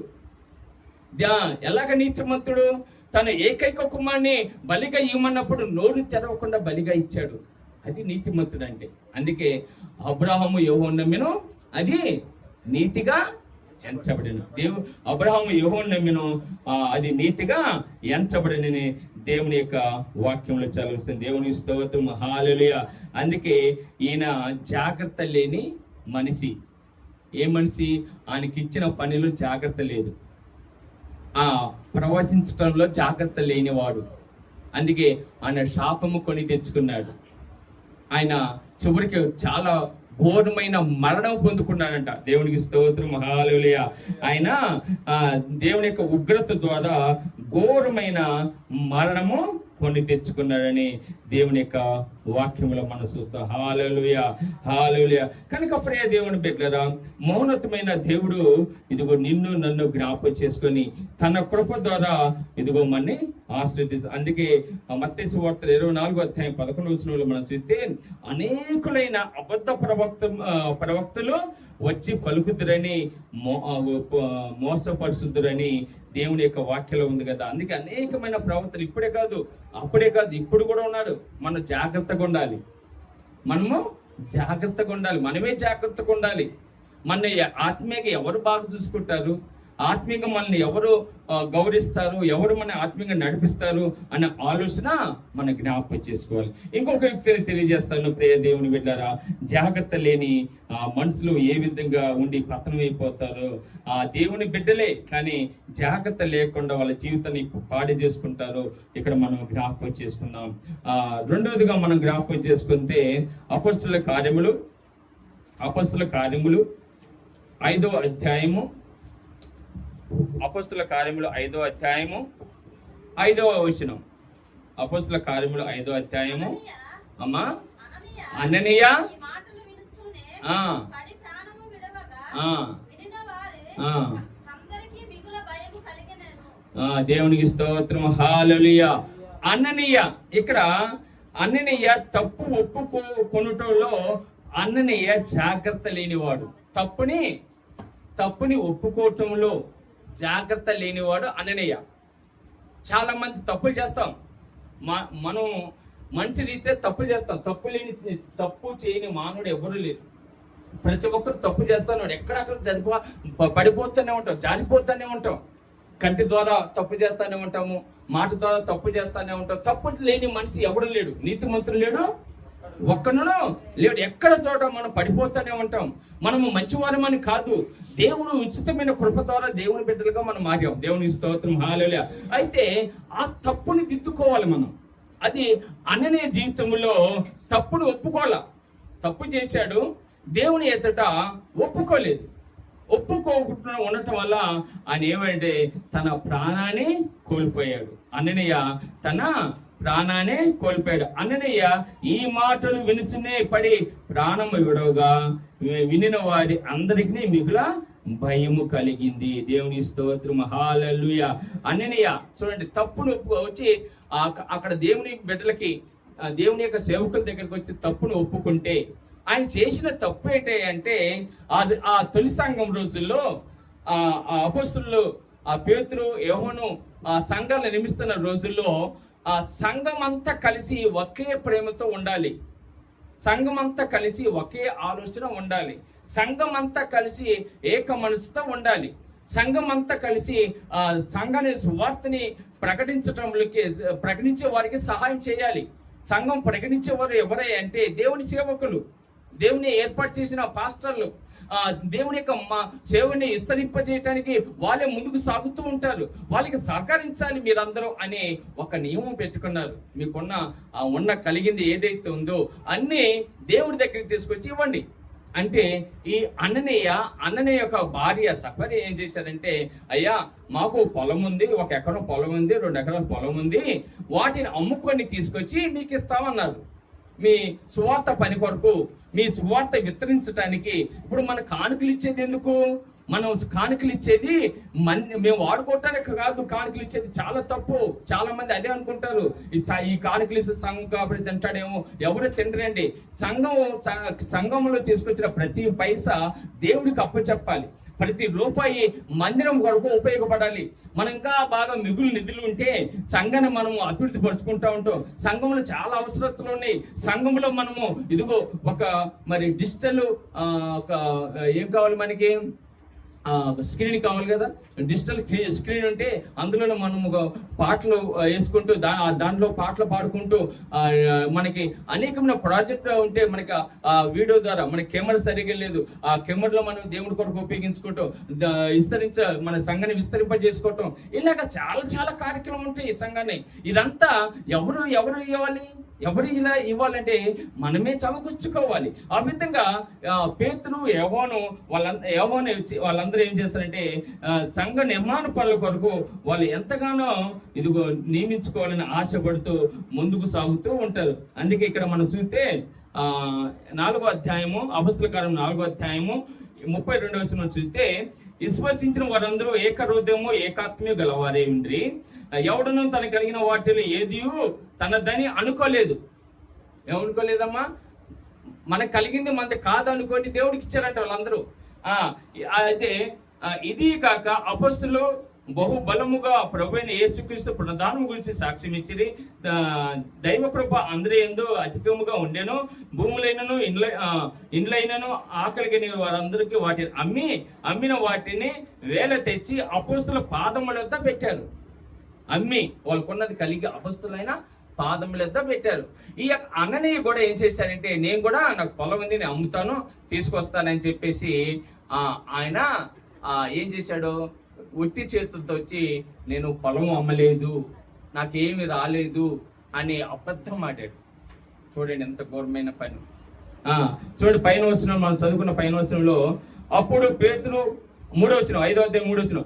ఎలాగ నీతిమంతుడు? తన ఏకైక కుమారుని బలిగా ఇవ్వమన్నప్పుడు నోరు తెరవకుండా బలిగా ఇచ్చాడు. అది నీతిమంతుడు అంటే. అందుకే అబ్రాహాము యెహోవాను నమ్మెను, అది నీతిగా ఎంచబడిన. అబ్రాహాము యెహోవాను నమ్మెను, అది నీతిగా ఎంచబడినని దేవుని యొక్క వాక్యంలో చదువుతుంది. దేవుని స్తోత్రం, హల్లెలూయా. అందుకే ఈయన జాగ్రత్త లేని మనిషి. ఏ మనిషి? ఆయనకి ఇచ్చిన పనిలో జాగ్రత్త లేదు. ఆ ప్రవచించటంలో జాగ్రత్త లేనివాడు. అందుకే ఆయన శాపము కొని తెచ్చుకున్నాడు. ఆయన చివరికి చాలా ఘోరమైన మరణం పొందుకున్నాడంట. దేవునికి స్తోత్రం, హల్లెలూయా. ఆయన దేవుని యొక్క ఉగ్రత ద్వారా ఘోరమైన మరణము కొని తెచ్చుకున్నాడని దేవుని యొక్క వాక్యంలో మనం చూస్తాం. హల్లెలూయా, హల్లెలూయా. కనుక ప్రియ దేవుని బిడ్డలారా, మౌనతమైన దేవుడు ఇదిగో నిన్ను నన్ను జ్ఞాపకం చేసుకొని తన కృప ద్వారా ఇదిగో మనని ఆశీర్వదిస్తాడు. అందుకే మత్తయి సువార్త 24:11 మనం చూస్తే అనేకులైన అబద్ధ ప్రవక్తలు వచ్చి పలుకుతురని మోసపరుచుదురని దేవుని యొక్క వాక్యంలో ఉంది కదా. అందుకే అనేకమైన ప్రవక్తలు ఇప్పుడే కాదు, అప్పుడే కాదు, ఇప్పుడు కూడా ఉన్నారు. మనం జాగ్రత్తగా ఉండాలి. మనమే జాగ్రత్తగా ఉండాలి. మన ఆత్మీయంగా ఎవరు బాగా చూసుకుంటారు, ఆత్మీయంగా మనల్ని ఎవరు గౌరవిస్తారు, ఎవరు మన ఆత్మీయంగా నడిపిస్తారు అనే ఆలోచన మనం జ్ఞాపకం చేసుకోవాలి. ఇంకొక వ్యక్తిని తెలియజేస్తాను ప్రియ దేవుని బిడ్డలారా, జాగ్రత్త లేని మనుషులు ఏ విధంగా ఉండి పతనం అయిపోతారు. దేవుని బిడ్డలే కానీ జాగ్రత్త లేకుండా వాళ్ళ జీవితాన్ని పాడు చేసుకుంటారు. ఇక్కడ మనం జ్ఞాపకం చేసుకున్నాం. రెండవదిగా మనం జ్ఞాపకం చేసుకుంటే అపొస్తలుల కార్యములు 5వ అధ్యాయము, అపొస్తలుల కార్యములు 5వ అధ్యాయము 5వ వచనం. అపొస్తలుల కార్యములు 5వ అధ్యాయము. అమ్మా అననీయ దేవునికి స్తోత్రం, హల్లెలూయా. అననీయ, ఇక్కడ అననీయ తప్పు ఒప్పుకొనుటలో అననీయ జాగ్రత్త లేనివాడు. తప్పుని ఒప్పుకోవటంలో జాగ్రత్త లేనివాడు అననీయ. చాలా మంది తప్పులు చేస్తాం. మనం మనిషి రీతే తప్పులు చేస్తాం. తప్పు చేయని మానవుడు ఎవరు లేరు. ప్రతి ఒక్కరు తప్పు చేస్తాను. ఎక్కడక్కడ పడిపోతూనే ఉంటాం, జారిపోతూనే ఉంటాం. కంటి ద్వారా తప్పు చేస్తానే ఉంటాము, మాట ద్వారా తప్పు చేస్తానే ఉంటాం. తప్పు లేని మనిషి ఎవడు లేడు. నీతిమంతుడు లేడు, ఒక్కను లేడు. ఎక్కడ చోట మనం పడిపోతూనే ఉంటాం. మనము మంచివారమని కాదు, దేవుడు ఉచితమైన కృప ద్వారా దేవుని బిడ్డలుగా మనం మారాం. దేవుని స్తోత్రం, హల్లెలూయా. అయితే ఆ తప్పుని దిద్దుకోవాలి మనం. అది అననీయ జీవితంలో తప్పును ఒప్పుకోవాల. తప్పు చేశాడు, దేవుని ఎదుట ఒప్పుకోలేదు. ఒప్పుకోకుండా ఉండటం వల్ల ఆయన ఏమంటే తన ప్రాణాన్ని కోల్పోయాడు. అననీయ తన ప్రాణాన్ని కోల్పోయాడు. అననీయ ఈ మాటలు వినుచునే పడి ప్రాణము విడవగా వినిన వారి అందరికీ మిగుల భయము కలిగింది. దేవుని స్తోత్రం, హల్లెలూయా. అననీయ చూడండి, తప్పును వచ్చి అక్కడ దేవుని బిడ్డలకి, దేవుని యొక్క సేవకుల దగ్గరికి వచ్చి తప్పును ఒప్పుకుంటే, ఆయన చేసిన తప్పు ఏంటంటే ఆ తొలి సంఘం రోజుల్లో ఆ అపొస్తలులు, పేతురు, యోహాను ఆ సంఘాలను నిర్మిస్తున్న రోజుల్లో ఆ సంఘం అంతా కలిసి ఒకే ప్రేమతో ఉండాలి. సంఘం అంతా కలిసి ఒకే ఆలోచన ఉండాలి. సంఘం అంతా కలిసి ఏక మనసుతో ఉండాలి. సంఘం అంతా కలిసి సంఘాన్ని సువార్తని ప్రకటించే వారికి సహాయం చేయాలి. సంఘం ప్రకటించేవారు ఎవరై అంటే దేవుని సేవకులు, దేవుని ఏర్పాటు చేసిన పాస్టర్లు, దేవుని యొక్క సేవని విస్తరింపజేయటానికి వాళ్ళే ముందుకు సాగుతూ ఉంటారు. వాళ్ళకి సహకరించాలి మీరందరూ అనే ఒక నియమం పెట్టుకున్నారు. మీకున్న కలిగింది ఏదైతే ఉందో అన్ని దేవుడి దగ్గరికి తీసుకొచ్చి ఇవ్వండి అంటే, ఈ అన్నయ్య యొక్క భార్య సఫరి ఏం చేశారంటే, అయ్యా మాకు పొలం ఉంది, 1 ఎకరం పొలం ఉంది, 2 ఎకరాల పొలం ఉంది, వాటిని అమ్ముకొని తీసుకొచ్చి మీకు ఇస్తామన్నారు. మీ సువార్త పని కొరకు, మీ సువార్త విస్తరించడానికి. ఇప్పుడు మన కానుకలు ఇచ్చేది ఎందుకు? మనం కానుకలు ఇచ్చేది మేము వాడుకోవటానికి కాదు. కానుకలు ఇచ్చేది చాలా తప్పు. చాలా మంది అదే అనుకుంటారు, ఈ కానుకలు ఇస్తే సంఘం కాబట్టి తింటాడేమో. ఎవరు తినరండి. సంఘంలో తీసుకొచ్చిన ప్రతి పైసా దేవుడికి అప్పచెప్పాలి. ప్రతి రూపాయి మందిరం కొరకు ఉపయోగపడాలి. మనం ఇంకా బాగా మిగులు నిధులు ఉంటే సంఘాన్ని మనము అభివృద్ధి పరుచుకుంటూ ఉంటాం. సంఘంలో చాలా అవసరతలు ఉన్నాయి. సంఘంలో మనము ఇదిగో ఒక మరి డిజిటల్ ఏం కావాలి మనకి, స్క్రీన్ కావాలి కదా, డిజిటల్ స్క్రీన్ ఉంటే అందులో మనం పాటలు వేసుకుంటూ దాంట్లో పాటలు పాడుకుంటూ మనకి అనేకమైన ప్రాజెక్ట్ ఉంటే మనకి ఆ వీడియో ద్వారా మనకి కెమెరా సరిగ్గా లేదు, ఆ కెమెరాలో మనం దేవుడి కొరకు ఉపయోగించుకుంటూ మన సంఘాన్ని విస్తరింపజేసుకోవటం, ఇలాగ చాలా చాలా కార్యక్రమం ఉంటాయి ఈ సంఘాన్ని. ఇదంతా ఎవరు ఇవ్వాలి? ఎవరు ఇలా ఇవ్వాలంటే మనమే సమకూర్చుకోవాలి. ఆ విధంగా పేతురు యోహాను వాళ్ళందరూ ఏం చేస్తారంటే సంఘ నిర్మాణ పనుల కొరకు వాళ్ళు ఎంతగానో ఇదిగో నియమించుకోవాలని ఆశపడుతూ ముందుకు సాగుతూ ఉంటారు. అందుకే ఇక్కడ మనం చూస్తే 4వ అధ్యాయము అపొస్తలుల కార్యం 4వ అధ్యాయము 32వ వచనం చూస్తే, విశ్వసించిన వారందరూ ఏకహృదయము ఏకాత్మ్య గలవారే ఉండ్రి, ఎవడను తన కలిగిన వాటిలో ఏది తనదని అనుకోలేదు. ఏమనుకోలేదమ్మా? మనకు కలిగింది మనది కాదు అనుకోని దేవుడికి ఇచ్చారంట వాళ్ళందరూ. అయితే ఇది కాక అపొస్తలులు బహుబలముగా ప్రభువైన యేసుక్రీస్తు పునరుద్ధానం గురించి సాక్ష్యం ఇచ్చిరి. దైవ కృప అందరి యందు అధికముగా ఉండెను. భూములైనను ఇండ్లైనను ఆకలికి వారందరికీ వాటిని అమ్మిన వాటిని వేల తెచ్చి అపొస్తలుల పాదముల వద్ద పెట్టారు. అమ్మి వాళ్ళకున్నది కలిగి అపొస్తలులైన పాదముల వద్ద పెట్టారు. ఈ అన్నయ్య కూడా ఏం చేశారంటే, నేను కూడా నాకు పొలం ఉంది, నేను అమ్ముతాను, తీసుకొస్తానని చెప్పేసి ఆయన ఏం చేశాడు, ఒట్టి చేతులతో వచ్చి నేను పొలం అమ్మలేదు, నాకేమి రాలేదు అని అబద్ధం ఆడాడు. చూడండి ఎంత ఘోరమైన పని. చూడండి పైన వచనం, మనం చదువుకున్న పైన వచనంలో, అప్పుడు పేతురు 3వ వచనం 5వ అధ్యాయం 3వ వచనం,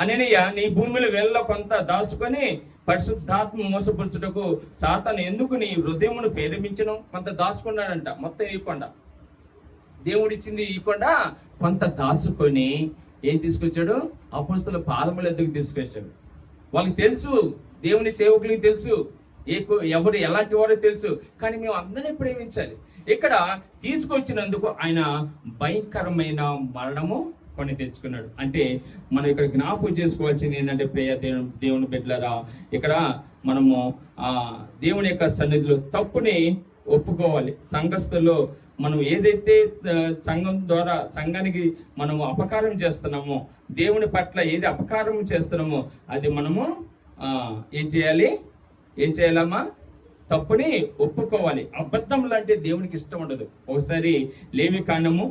అననీయ నీ భూమిలో వెళ్ళ కొంత దాచుకొని పరిశుద్ధాత్మ మోసపరచుటకు సాతాను ఎందుకు నీ హృదయమును ప్రేరేపించను? కొంత దాచుకున్నాడంట, మొత్తం ఇవ్వకుండా, దేవుడిచ్చింది ఇవ్వకుండా కొంత దాచుకొని ఏం తీసుకొచ్చాడు? అపొస్తలుల పాదముల ఎద్దుకు తీసుకొచ్చాడు. వాళ్ళకి తెలుసు, దేవుని సేవకులకి తెలుసు, ఎవరు ఎలాంటి వారో తెలుసు, కానీ మేము అందరినీ ప్రేమించాలి. ఇక్కడ తీసుకొచ్చినందుకు ఆయన భయంకరమైన మరణము కొని తెచ్చుకున్నాడు. అంటే మనం ఇక్కడ జ్ఞాపకం చేసుకోవాల్సింది ఏంటంటే, ప్రియ దేవుని బిడ్డలారా, ఇక్కడ మనము దేవుని యొక్క సన్నిధిలో తప్పుని ఒప్పుకోవాలి. సంఘస్థుల్లో మనం ఏదైతే సంఘం ద్వారా సంఘానికి మనము అపకారం చేస్తున్నామో, దేవుని పట్ల ఏది అపకారం చేస్తున్నామో అది మనము ఏం చేయాలమ్మా? తప్పుని ఒప్పుకోవాలి. అబద్ధం లాంటి దేవునికి ఇష్టం ఉండదు. ఒకసారి లేవి కాండము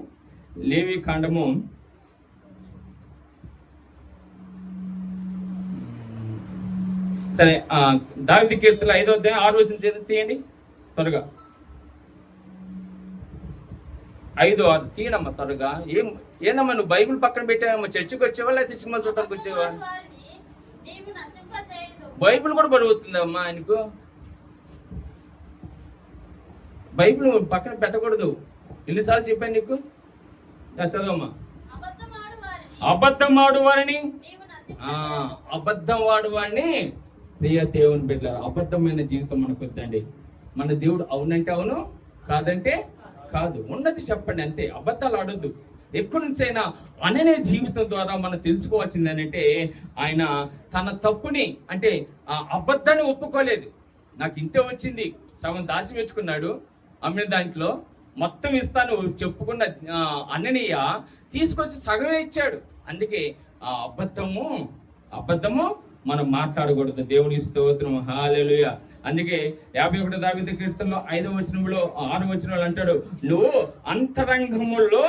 సరే, దావీదు కీర్తనలు 5వ అధ్యాయం 6వ వచనం తీయండి త్వరగా. 5:6 తీయనమ్మా త్వరగా. ఏనమ్మా నువ్వు బైబిల్ పక్కన పెట్టావమ్మా? చర్చికి వచ్చేవా లేకపోతే సినిమా చూడటానికి వచ్చేవా? బైబిల్ కూడా బరువుతుందమ్మా ఆయనకు. బైబిల్ పక్కన పెట్టకూడదు, ఎన్నిసార్లు చెప్పాను నీకు? చదవమ్మా. అబద్ధం వాడువాడిని ప్రియ దేవుని బిడ్డలారా, అబద్ధమైన జీవితం మనకు వద్దండి. మన దేవుడు అవునంటే అవును, కాదంటే కాదు, ఉన్నది చెప్పండి అంతే. అబద్ధాలు ఆడొద్దు. ఎక్కడి నుంచైనా అనే జీవితం ద్వారా మనం తెలుసుకోవాల్సింది అంటే, ఆయన తన తప్పుని అంటే ఆ అబద్ధాన్ని ఒప్పుకోలేదు. నాకు ఇంతే వచ్చింది, సగం దాచి పెట్టుకున్నాడు, అమ్మిన దాంట్లో మొత్తం ఇస్తాను చెప్పుకున్న అన్నయ్య తీసుకొచ్చి సగమే ఇచ్చాడు. అందుకే ఆ అబద్ధము మనం మాట్లాడకూడదు. దేవుని స్తోత్రం, హల్లెలూయా. అందుకే 51 దావీదు కీర్తనలో 5వ వచనంలో 6వ వచనంలో అంటాడు, నువ్వు అంతరంగములో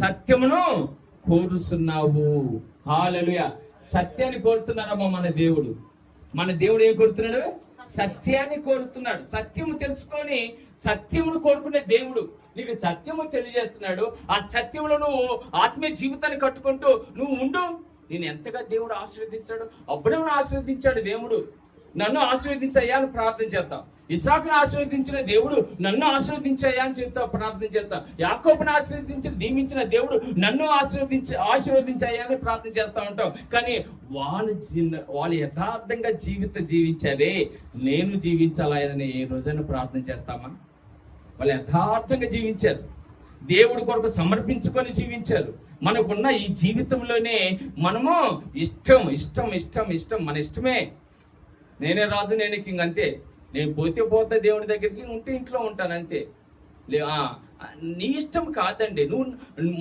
సత్యమును కోరుతున్నావు. హల్లెలూయా. సత్యాన్ని కోరుతున్నారమ్మా మన దేవుడు. మన దేవుడు ఏం కోరుతున్నాడు? సత్యాన్ని కోరుతున్నాడు. సత్యము తెలుసుకొని సత్యమును కోరుకునే దేవుడు నీకు సత్యము తెలియజేస్తున్నాడు. ఆ సత్యంలో నువ్వు ఆత్మీయ జీవితాన్ని కట్టుకుంటూ నువ్వు ఉండు. నేను ఎంతగా దేవుడు ఆశీర్వదిస్తాడు. అబ్రహామును ఆశీర్వదించాడు దేవుడు, నన్ను ఆశీర్వదించయ్యా అని ప్రార్థన చేద్దాం. ఇస్సాకును ఆశీర్వదించిన దేవుడు నన్ను ఆశీర్వదించయ్యా అని చెప్తా ప్రార్థన చేద్దాం. యాకోబును ఆశీర్వదించి దీవించిన దేవుడు నన్ను ఆశీర్వదించయ్యా అని ప్రార్థన చేస్తా ఉంటాం. కానీ వాళ్ళు యథార్థంగా జీవించారే, నేను జీవించాలని ఏ రోజైనా ప్రార్థన చేస్తామా? వాళ్ళు యథార్థంగా జీవించారు, దేవుడి కొరకు సమర్పించుకొని జీవించారు. మనకున్న ఈ జీవితంలోనే మనము ఇష్టం మన ఇష్టమే. నేనే రాజు, నేనే కింగ్, అంతే. నేను పోతే దేవుడి దగ్గరికి, ఉంటే ఇంట్లో ఉంటాను అంతే. నీ ఇష్టం కాదండి.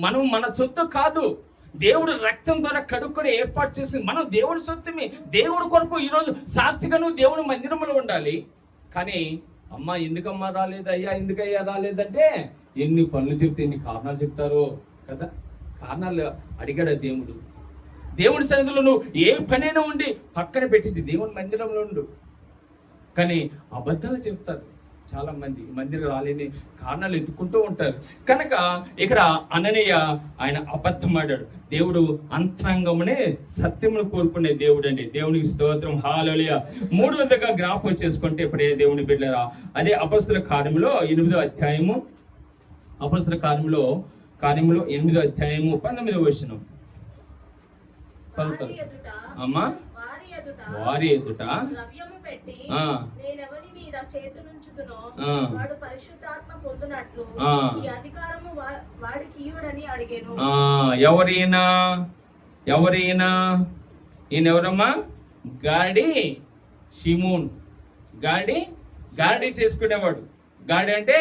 మనం మన సొత్తు కాదు. దేవుడు రక్తం ద్వారా కడుక్కొని ఏర్పాటు చేసుకుని మనం దేవుడి సొత్తుమి. దేవుడి కొరకు ఈరోజు సాక్షిగాను దేవుడి మందిరంలో ఉండాలి. కానీ అమ్మ ఎందుకమ్మా రాలేదు, అయ్యా ఎందుకయ్యా రాలేదంటే ఎన్ని పనులు చెప్తే ఎన్ని కారణాలు చెప్తారో కదా. కారణాలు అడిగాడు దేవుడు. దేవుడి సన్నిధిలో నువ్వు ఏ పనైనా ఉండి పక్కన పెట్టేసి దేవుని మందిరంలో ఉండు. కానీ అబద్ధాలు చెప్తారు చాలా మంది, మందిరం రాలేని కారణాలు ఎత్తుకుంటూ ఉంటారు. కనుక ఇక్కడ అననీయ ఆయన అబద్ధం ఆడాడు. దేవుడు అంతరంగమునే సత్యమును కోరుకునే దేవుడు అండి. దేవునికి స్తోత్రం, హల్లెలూయా. 3వ జ్ఞాపకం చేసుకుంటే ఇప్పుడే దేవుని బిడ్డలారా, అదే అపొస్తలుల కార్యములో 8వ అధ్యాయము, అపొస్తలుల కార్యములో 8వ అధ్యాయము 19వ వచనం. అమ్మా వారి ఎదుట ఎవరైనా ఈయన ఎవరమ్మా? గాడి షిమోన్. గాడి చేసుకునేవాడు. గాడి అంటే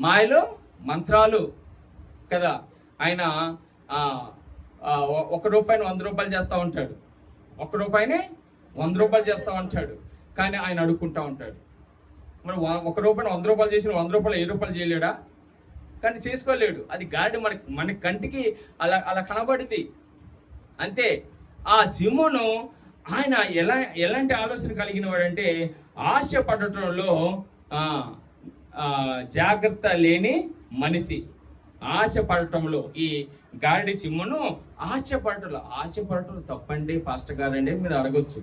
మాయలు మంత్రాలు కదా. ఆయన ₹1 100 చేస్తూ ఉంటాడు. ₹1 100 చేస్తూ ఉంటాడు. కానీ ఆయన అడుక్కుంటా ఉంటాడు. మరి ₹1 100 చేసిన ₹100 ₹10 చేయలేడా? కానీ చేసుకోలేడు. అది గాడి మన కంటికి అలా కనబడింది అంతే. ఆ సిమోను ఆయన ఎలాంటి ఆలోచన కలిగిన వాడంటే ఆశ పడటంలో జాగ్రత్త లేని మనిషి. ఆశ పడటంలో ఈ గాడి సిమోను ఆశపడటంలో తప్పండి పాస్టర్ గారండి మీరు అడగొచ్చు.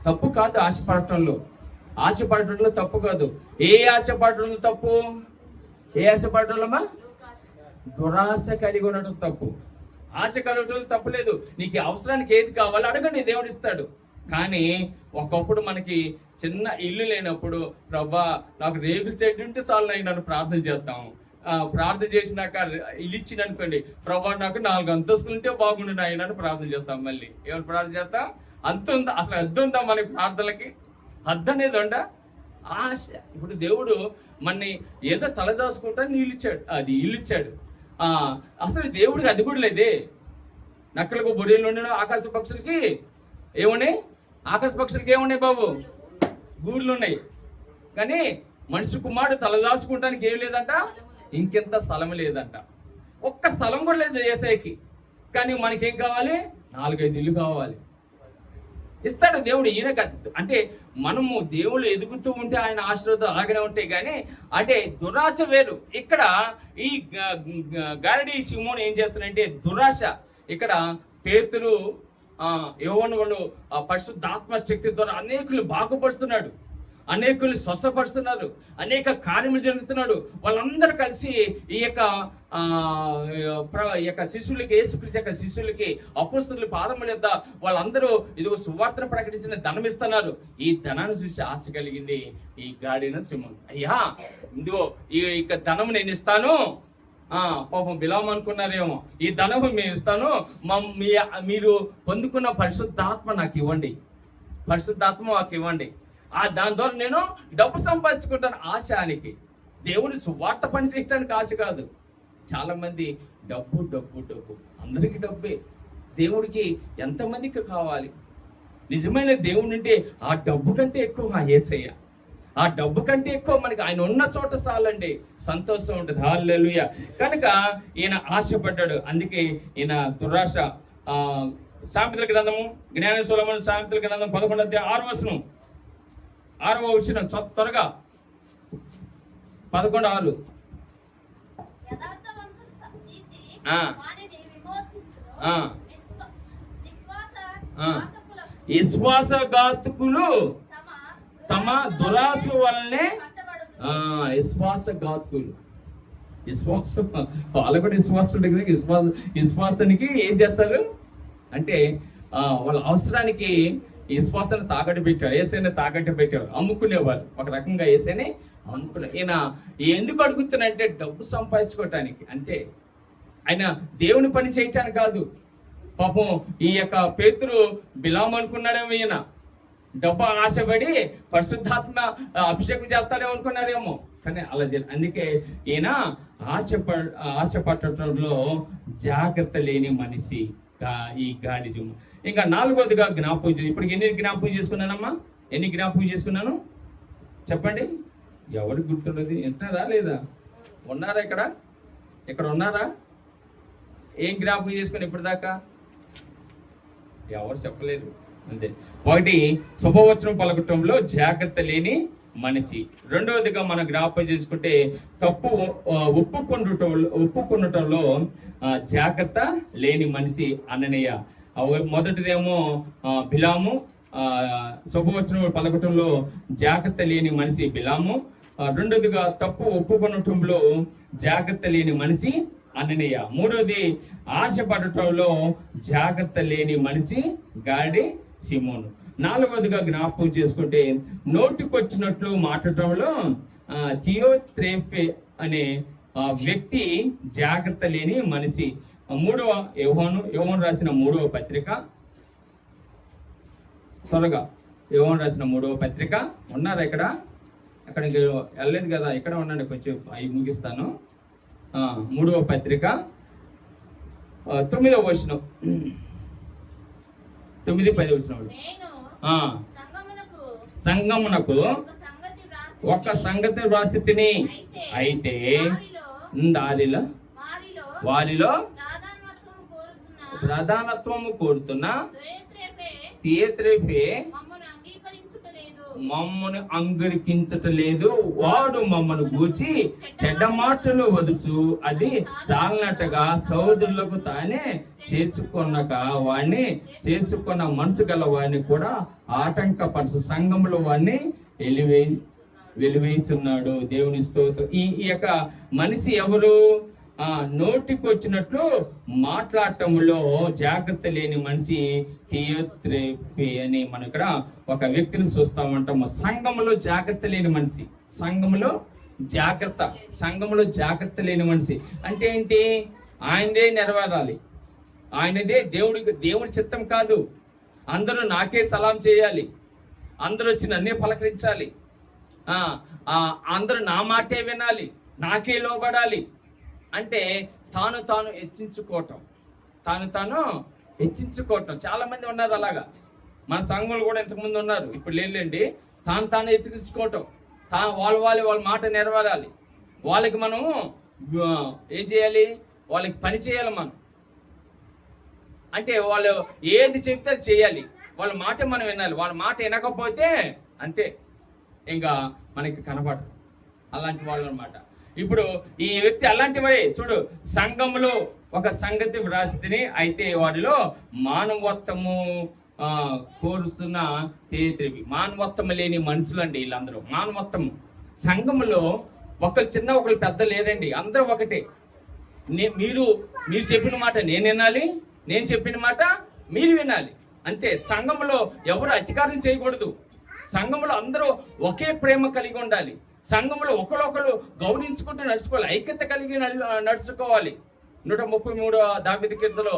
తప్పు కాదు ఆశపడటంలో తప్పు కాదు. ఏ ఆశపడటంలో తప్పు? ఏ ఆశపడటంలోమా? దురాశ కలిగి ఉండటం తప్పు. ఆశ కలగటంలో తప్పు లేదు. నీకు అవసరానికి ఏది కావాలో అడగండి, దేవుడు ఇస్తాడు. కానీ ఒకప్పుడు మనకి చిన్న ఇల్లు లేనప్పుడు ప్రభా నాకు రేగుల చెట్టు ఉంటే చాలు నన్ను ప్రార్థన చేస్తాము. ప్రార్థన చేసినాక ఇల్లు ఇచ్చింది అనుకోండి, ప్రభా నాకు 4 అంతస్తులు ఉంటే బాగుండు నాయన అని ప్రార్థన చేస్తాం. మళ్ళీ ఏమైనా ప్రార్థన చేస్తాం? అంత ఉందా? అసలు అర్థం ఉందా మనకి ప్రార్థనలకి? అర్థం అనేది ఉందా? ఆశ. ఇప్పుడు దేవుడు మనని ఏదో తలదాసుకుంటా ఇల్లు ఇచ్చాడు. అసలు దేవుడికి అది కూడా లేదే. నక్కలకు బొరియలు ఉండే ఆకాశ పక్షులకి ఏమున్నాయి? ఆకాశ పక్షులకి ఏమున్నాయి బాబు? గూళ్ళు ఉన్నాయి. కానీ మనిషి కుమారుడు తలదాచుకుంటానికి ఏం లేదంట, ఇంకెంత స్థలం లేదంట. ఒక్క స్థలం కూడా లేదు యేసయ్యకి. కానీ మనకేం కావాలి? 4-5 ఇల్లు కావాలి. ఇస్తాడు దేవుడు. ఈయన అంటే మనము దేవుళ్ళు ఎదుగుతూ ఉంటే ఆయన ఆశీర్వాదాలు అలాగనే ఉంటాయి. కానీ అంటే దురాశ వేరు. ఇక్కడ ఈ గారడీ సిమోను ఏం చేస్తారంటే దురాశ. ఇక్కడ పేతురు యోహాను వాళ్ళు పరిశుద్ధాత్మ శక్తి ద్వారా అనేకులు బాగుపరుస్తున్నాడు, అనేకులు స్వస్థపరుస్తున్నారు, అనేక కార్యములు జరుగుతున్నాడు. వాళ్ళందరూ కలిసి ఈ యొక్క శిష్యులకి, యేసుక్రీస్తు యొక్క శిష్యులకి, అపోస్తలుల పాదముల యొద్ద వాళ్ళందరూ ఇదిగో సువార్తను ప్రకటించిన ధనం ఇస్తున్నారు. ఈ ధనాన్ని చూసి ఆశ కలిగింది ఈ గాడిన సింహం. అయ్యా ఇదిగో ఈ ధనం నేను ఇస్తాను. పాపం బిలాము అనుకున్నారేమో, ఈ ధనం మేము ఇస్తాను, మీరు పొందుకున్న పరిశుద్ధాత్మ నాకు ఇవ్వండి, పరిశుద్ధాత్మ మాకు ఇవ్వండి, దాని ద్వారా నేను డబ్బు సంపాదించుకుంటాను. ఆశానికి దేవుని సువార్త పని చేయడానికి ఆశ కాదు. చాలా మంది డబ్బు డబ్బు డబ్బు, అందరికీ డబ్బే. దేవుడికి ఎంతమందికి కావాలి? నిజమైన దేవుడు అంటే ఆ డబ్బు కంటే ఎక్కువ యేసయ్య. ఆ డబ్బు కంటే ఎక్కువ మనకి ఆయన ఉన్న చోట చాలండి, సంతోషం ఉంటుంది. హల్లెలూయా. కనుక ఈయన ఆశపడ్డాడు. అందుకే ఈయన దురాశ. సామెతల గ్రంథము, జ్ఞాన సొలొమోను సామెతల గ్రంథం 11వ అధ్యాయం 6వ వచనం, 6వ వచనం త్వరగా 11:6. విశ్వాసఘాతకులు తమ దురాశ వల్లనే విశ్వాసఘాతకులు. వాళ్ళు కూడా విశ్వాసానికి ఏం చేస్తారు అంటే వాళ్ళ అవసరానికి విశ్వాసాన్ని తాకట్టు పెట్టారు, యేసయ్యని తాకట్టు పెట్టారు, అమ్ముకునేవారు. ఒక రకంగా యేసయ్యని అమ్ముకున్నారు. ఈయన ఎందుకు అడుగుతున్నారంటే డబ్బు సంపాదించుకోవటానికి. అంతే, ఆయన దేవుని పని చేయటానికి కాదు. పాపం ఈ యొక్క పేతురు బిలాము అనుకున్నాడేమో, ఈయన డబ్బు ఆశపడి పరిశుద్ధాత్మ అభిషేకం చేస్తారేమో అనుకున్నారేమో, కానీ అలా అందుకే ఈయన ఆశ పట్టడంలో జాగ్రత్త లేని మనిషి ఈ గాడిజము. ఇంకా 4వదిగా జ్ఞాపకం ఇప్పటికి ఎన్ని జ్ఞాపకం చేసుకున్నానమ్మా? ఎన్ని జ్ఞాపకం చేసుకున్నాను చెప్పండి? ఎవరికి గుర్తుండదు? ఎంటారా లేదా? ఉన్నారా ఇక్కడ ఉన్నారా? ఏం జ్ఞాపకం చేసుకుని ఇప్పటిదాకా? ఎవరు చెప్పలేరు అంతే. ఒకటి, శుభవచనం పలకటంలో జాగ్రత్త లేని మనిషి. 2వదిగా మనం జ్ఞాపకం చేసుకుంటే తప్పు ఒప్పుకొనటంలో జాగ్రత్త లేని మనిషి అననీయ. మొదటిదేమో బిలాము, శుభవచనం పలకటంలో జాగ్రత్త లేని మనిషి బిలాము. 2వదిగా తప్పు ఒప్పుకొనటంలో జాగ్రత్త లేని మనిషి అననీయ. 3వది ఆశపడటంలో జాగ్రత్త లేని మనిషి గాడి సిమోను. 4వదిగా జ్ఞాపకం చేసుకుంటే నోటికొచ్చినట్లు మాట్లాడటంలో థియోత్రేఫే అనే వ్యక్తి జాగ్రత్త లేని మనిషి. 3వ యోహాను రాసిన 3వ పత్రిక. త్వరగా యోహాను రాసిన 3వ పత్రిక. ఉన్నారా ఇక్కడ? అక్కడికి వెళ్ళలేదు కదా, ఇక్కడ ఉండండి, కొంచెం అవి ముగిస్తాను. 3వ పత్రిక 9వ వచనం, 9-10 వచనం. సంగమునకు ఒక సంగతి వ్రాసి తిని, అయితే వారిలో ప్రధానత్వము కోరుతున్న థియోత్రేఫే మమ్మను అంగీకరించటలేదు. వాడు మమ్మను గూర్చి చెడ్డ మాటలు వదుచు అది చాలనట్టుగా సోదరులకు తానే వాడిని చేర్చుకున్న మనసు గల వాడిని కూడా ఆటంకపరచు సంఘంలో వాడిని వెలివేస్తున్నాడు. దేవుని స్తోత్రం. ఈ యొక్క మనిషి ఎవరు? నోటికొచ్చినట్లు మాట్లాడటంలో జాగ్రత్త లేని మనిషి థియోత్రేఫే అని మనం ఇక్కడ ఒక వ్యక్తిని చూస్తా ఉంటాము. సంఘంలో జాగ్రత్త లేని మనిషి, సంఘంలో జాగ్రత్త లేని మనిషి అంటే ఏంటి? ఆయనదే నెరవేరాలి, ఆయనదే దేవుడి చిత్తం కాదు. అందరూ నాకే సలాం చేయాలి, అందరూ వచ్చి నన్నే పలకరించాలి, అందరూ నా మాటే వినాలి, నాకే లోబడాలి అంటే తాను హెచ్చించుకోవటం. చాలా మంది ఉన్నారు అలాగా. మన సంఘంలో కూడా ఇంతకుముందు ఉన్నారు, ఇప్పుడు లేదండి. తాను ఎత్తించుకోవటం, వాళ్ళ మాట నెరవేరాలి, వాళ్ళకి మనం ఏం చేయాలి? వాళ్ళకి పని చేయాలి మనం. అంటే వాళ్ళు ఏది చెప్తే అది చేయాలి, వాళ్ళ మాట మనం వినాలి. వాళ్ళ మాట వినకపోతే అంతే, ఇంకా మనకి కనపడదు. అలాంటి వాళ్ళు అన్నమాట. ఇప్పుడు ఈ వ్యక్తి అలాంటివే. చూడు, సంఘంలో ఒక సంగతి వ్రాసిని, అయితే వాడిలో మానవత్వము కోరుస్తున్న థియోత్రేఫే. మానవత్వం లేని మనుషులు అండి వీళ్ళందరూ. మానవత్వము సంఘంలో ఒకరు చిన్న ఒకరు పెద్ద లేదండి, అందరూ ఒకటే. మీరు చెప్పిన మాట నేను వినాలి, నేను చెప్పిన మాట మీరు వినాలి, అంతే. సంఘంలో ఎవరు అధికారం చేయకూడదు. సంఘంలో అందరూ ఒకే ప్రేమ కలిగి ఉండాలి. సంఘంలో ఒకరొకరు గౌరవించుకుంటూ నడుచుకోవాలి, ఐక్యత కలిగి నడుచుకోవాలి. 133వ దావీదు కీర్తనలో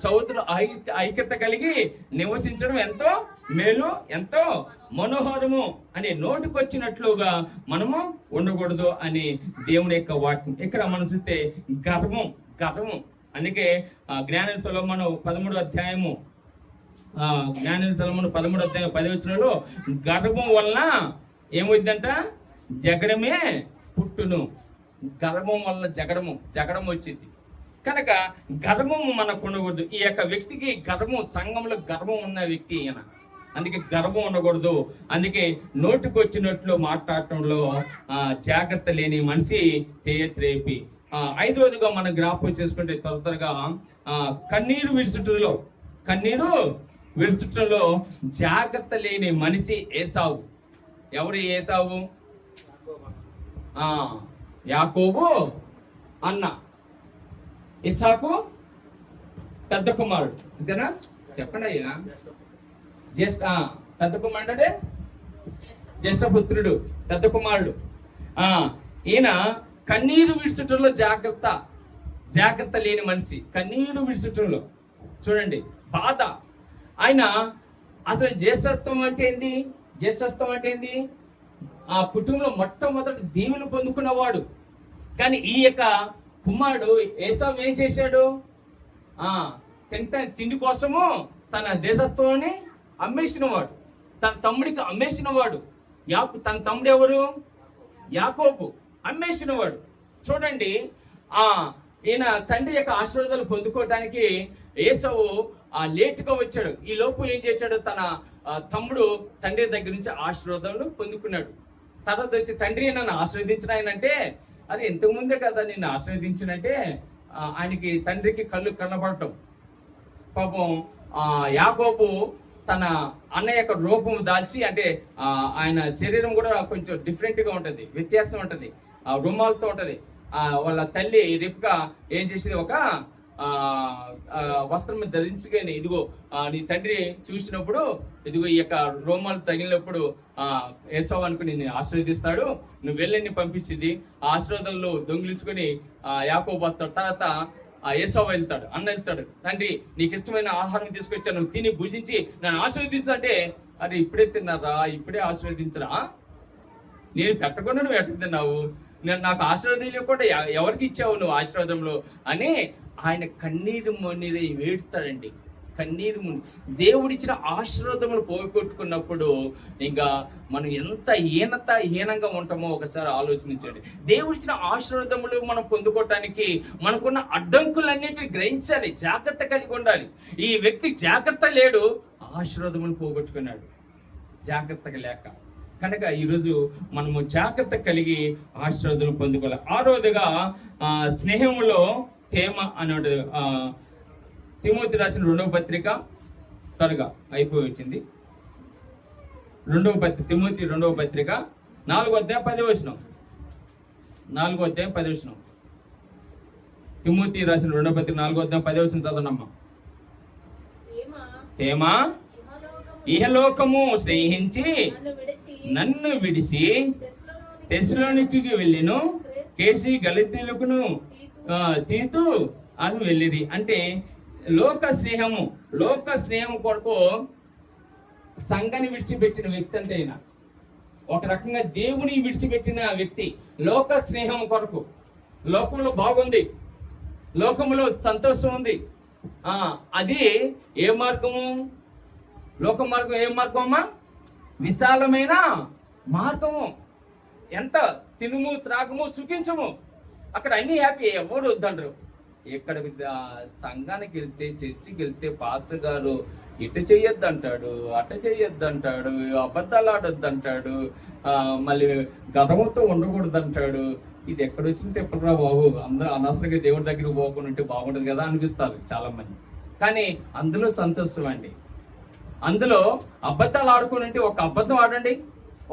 సౌతులు ఐక్యత కలిగి నివసించడం ఎంతో మేలు, ఎంతో మనోహరము అని నోటికొచ్చినట్లుగా మనము ఉండకూడదు అని దేవుని యొక్క వాక్యం. ఇక్కడ మనం చూస్తే గర్వం. అందుకే జ్ఞానేశ్వర సొలొమోను 13వ అధ్యాయము 10వ వచనంలో గర్వం వలన ఏమైందంట? జగడమే పుట్టును. గర్వం వల్ల జగడం వచ్చింది కనుక గర్వము మనకు ఉండకూడదు. ఈ యొక్క వ్యక్తికి గర్వం, సంఘంలో గర్వం ఉన్న వ్యక్తి ఈయన. అందుకే గర్వం ఉండకూడదు. అందుకే నోటికొచ్చినట్లు మాట్లాడటంలో జాగ్రత్త లేని మనిషి థియోత్రేఫే. 5వదిగా మనం జ్ఞాపకం చేసుకుంటే త్వరగా కన్నీరు విడుచుటలో జాగ్రత్త లేని మనిషి ఏసావు. ఎవరు ఏసావు? యాకోబు అన్న, ఇసాకు పెద్ద కుమారుడు, అంతేనా? చెప్పండి అయ్యా. పెద్ద కుమారుడు అంటే జ్యేష్ఠపుత్రుడు, పెద్ద కుమారుడు. ఈయన కన్నీరు విడుచుటలో జాగ్రత్త లేని మనిషి. కన్నీరు విడుచుటలో చూడండి, బాధ. ఆయన అసలు జ్యేష్ఠత్వం అంటే ఏంది? ఆ కుటుంబంలో మొట్టమొదటి దీవెన పొందుకున్నవాడు. కానీ ఈ యొక్క కుమారుడు ఏసావు ఏం చేశాడు? తిండి కోసము తన దేశస్థుని అమ్మేసిన వాడు, తన తమ్ముడికి అమ్మేసిన వాడు. తన తమ్ముడు ఎవరు? యాకోబు, అమ్మేసిన వాడు. చూడండి, ఈయన తండ్రి యొక్క ఆశీర్వాదాలు పొందుకోవడానికి ఏసావు లేటుగా వచ్చాడు. ఈ లోపు ఏం చేశాడు? తన తమ్ముడు తండ్రి దగ్గర నుంచి ఆశీర్వాదాలు పొందుకున్నాడు. తర్వాత వచ్చి తండ్రి నన్ను ఆశీర్వదించిన ఆయన అంటే, అది ఇంతకు ముందే కదా నిన్ను ఆశీర్వదించినంటే ఆయనకి తండ్రికి కళ్ళు కనబడటం. పాపం యాకోబు తన అన్న యొక్క రూపం దాల్చి, అంటే ఆయన శరీరం కూడా కొంచెం డిఫరెంట్ గా ఉంటది, వ్యత్యాసం ఉంటది, రుమాలతో ఉంటది. వాళ్ళ తల్లి రిప్కా ఏం చేసేది? ఒక వస్త్రం ధరించుకొని, ఇదిగో నీ తండ్రి చూసినప్పుడు ఇదిగో ఈ యొక్క రోమాలు తగిలినప్పుడు ఏసావు అనుకుని నేను ఆశీర్వదిస్తాడు, నువ్వు వెళ్ళని పంపించింది. ఆ ఆశీర్వాదాల్లో దొంగిలించుకొని యాకోబు వస్తాడు. తర్వాత ఏసావు వెళ్తాడు, అన్న వెళ్తాడు, తండ్రి నీకు ఇష్టమైన ఆహారం తీసుకొచ్చాను, నువ్వు తిని భుజించి నన్ను ఆశీర్వదిస్తా అంటే, అరే ఇప్పుడే తిన్నారా, ఇప్పుడే ఆశీర్వదించరా, నేను పెట్టకుండా నువ్వు ఎట్లా తిన్నావు, నాకు ఆశీర్వాదం లేకుండా ఎవరికి ఇచ్చావు నువ్వు ఆశీర్వాదంలో అని ఆయన కన్నీరు మొన్నీరు వేడుతాడండి. కన్నీరు దేవుడిచ్చిన ఆశీర్వాదములు పోగొట్టుకున్నప్పుడు ఇంకా మనం ఎంత హీనంగా ఉంటామో ఒకసారి ఆలోచించండి. దేవుడిచ్చిన ఆశీర్వాదములు మనం పొందుకోవటానికి మనకున్న అడ్డంకులన్నిటిని గ్రహించాలి, జాగ్రత్త కలిగి ఉండాలి. ఈ వ్యక్తి జాగ్రత్త లేడు, ఆశీర్వాదములు పోగొట్టుకున్నాడు జాగ్రత్తగా లేక. కనుక ఈరోజు మనము జాగ్రత్త కలిగి ఆశీర్వాదం పొందుకోవాలి. ఆరోదుగా స్నేహంలో తేమ అని ఉంటుంది. తిమోతి రాసిన 2వ పత్రిక త్వరగా అయిపోయి వచ్చింది. తిమోతి 2వ పత్రిక 4వ అధ్యాయం 10వ వచనం. 4వ అధ్యాయం 10వ వచనం. తిమోతి రాసిన 2వ పత్రిక 4వ అధ్యాయం 10వ వచనం చదవనమ్మా. తేమా ఇహలోకము స్నేహించి నన్ను విడిచి తెస్సలోనికీకి వెళ్ళిను, కేసి గలతీయులకును తీతు అని వెళ్ళిరి. అంటే లోక స్నేహము కొరకు సంఘాన్ని విడిచిపెట్టిన వ్యక్తి అంటే ఆయన ఒక రకంగా దేవుని విడిచిపెట్టిన వ్యక్తి. లోక స్నేహం కొరకు, లోకంలో బాగుంది, లోకంలో సంతోషం ఉంది, అది ఏ మార్గము? లోక మార్గం ఏ మార్గమా? విశాలమైన మార్గము. ఎంత తినుము త్రాగము సుఖించము, అక్కడ అన్ని హ్యాపీ, ఎవరు వద్దంటారు. ఇక్కడ సంఘానికి వెళ్తే, చర్చికి వెళ్తే పాస్టర్ గారు ఇటు చెయ్యొద్దు అంటాడు, అట చెయ్యొద్దు అంటాడు, అబద్ధాలు ఆడొద్దు అంటాడు, మళ్ళీ గర్వంతో ఉండకూడదు అంటాడు. ఇది ఎక్కడొచ్చిన తిప్పరా బాబు, అందరూ అనవసరంగా దేవుడి దగ్గరికి పోకుండా ఉంటే బాగుంటుంది కదా అనిపిస్తారు చాలా మంది. కానీ అందులో సంతోషం అండి. అందులో అబద్ధాలు ఆడుకుని ఉంటే ఒక అబద్ధం ఆడండి,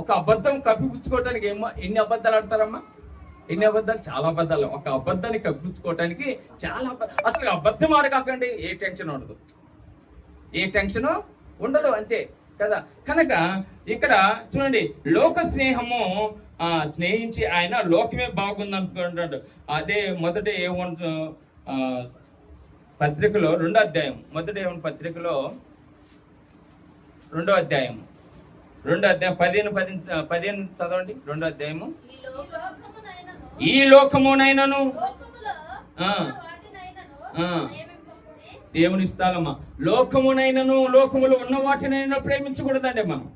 ఒక అబద్ధం కప్పిపుచ్చుకోవటానికి ఎన్ని అబద్ధాలు ఆడతారమ్మా? ఎన్ని అబద్ధాలు? చాలా అబద్ధాలు. ఒక అబద్ధాన్ని కప్పించుకోవటానికి చాలా అసలు అబద్ధం ఆడకాకండి, ఏ టెన్షన్ ఉండదు, ఏ టెన్షన్ ఉండదు, అంతే కదా. కనుక ఇక్కడ చూడండి, లోక స్నేహము స్నేహించి ఆయన లోకమే బాగుంది అనుకుంటాడు. అదే మొదటి ఏమంటు పత్రికలో 2వ అధ్యాయం, మొదటి ఏమన్నా పత్రికలో 2వ అధ్యాయం 15 చదవండి. 2వ అధ్యాయము. ఈ లోకమునైనను దేవుని ఇస్తాలమ్మా, లోకమునైనను లోకములో ఉన్న వాటినైనా ప్రేమించకూడదండి. మనం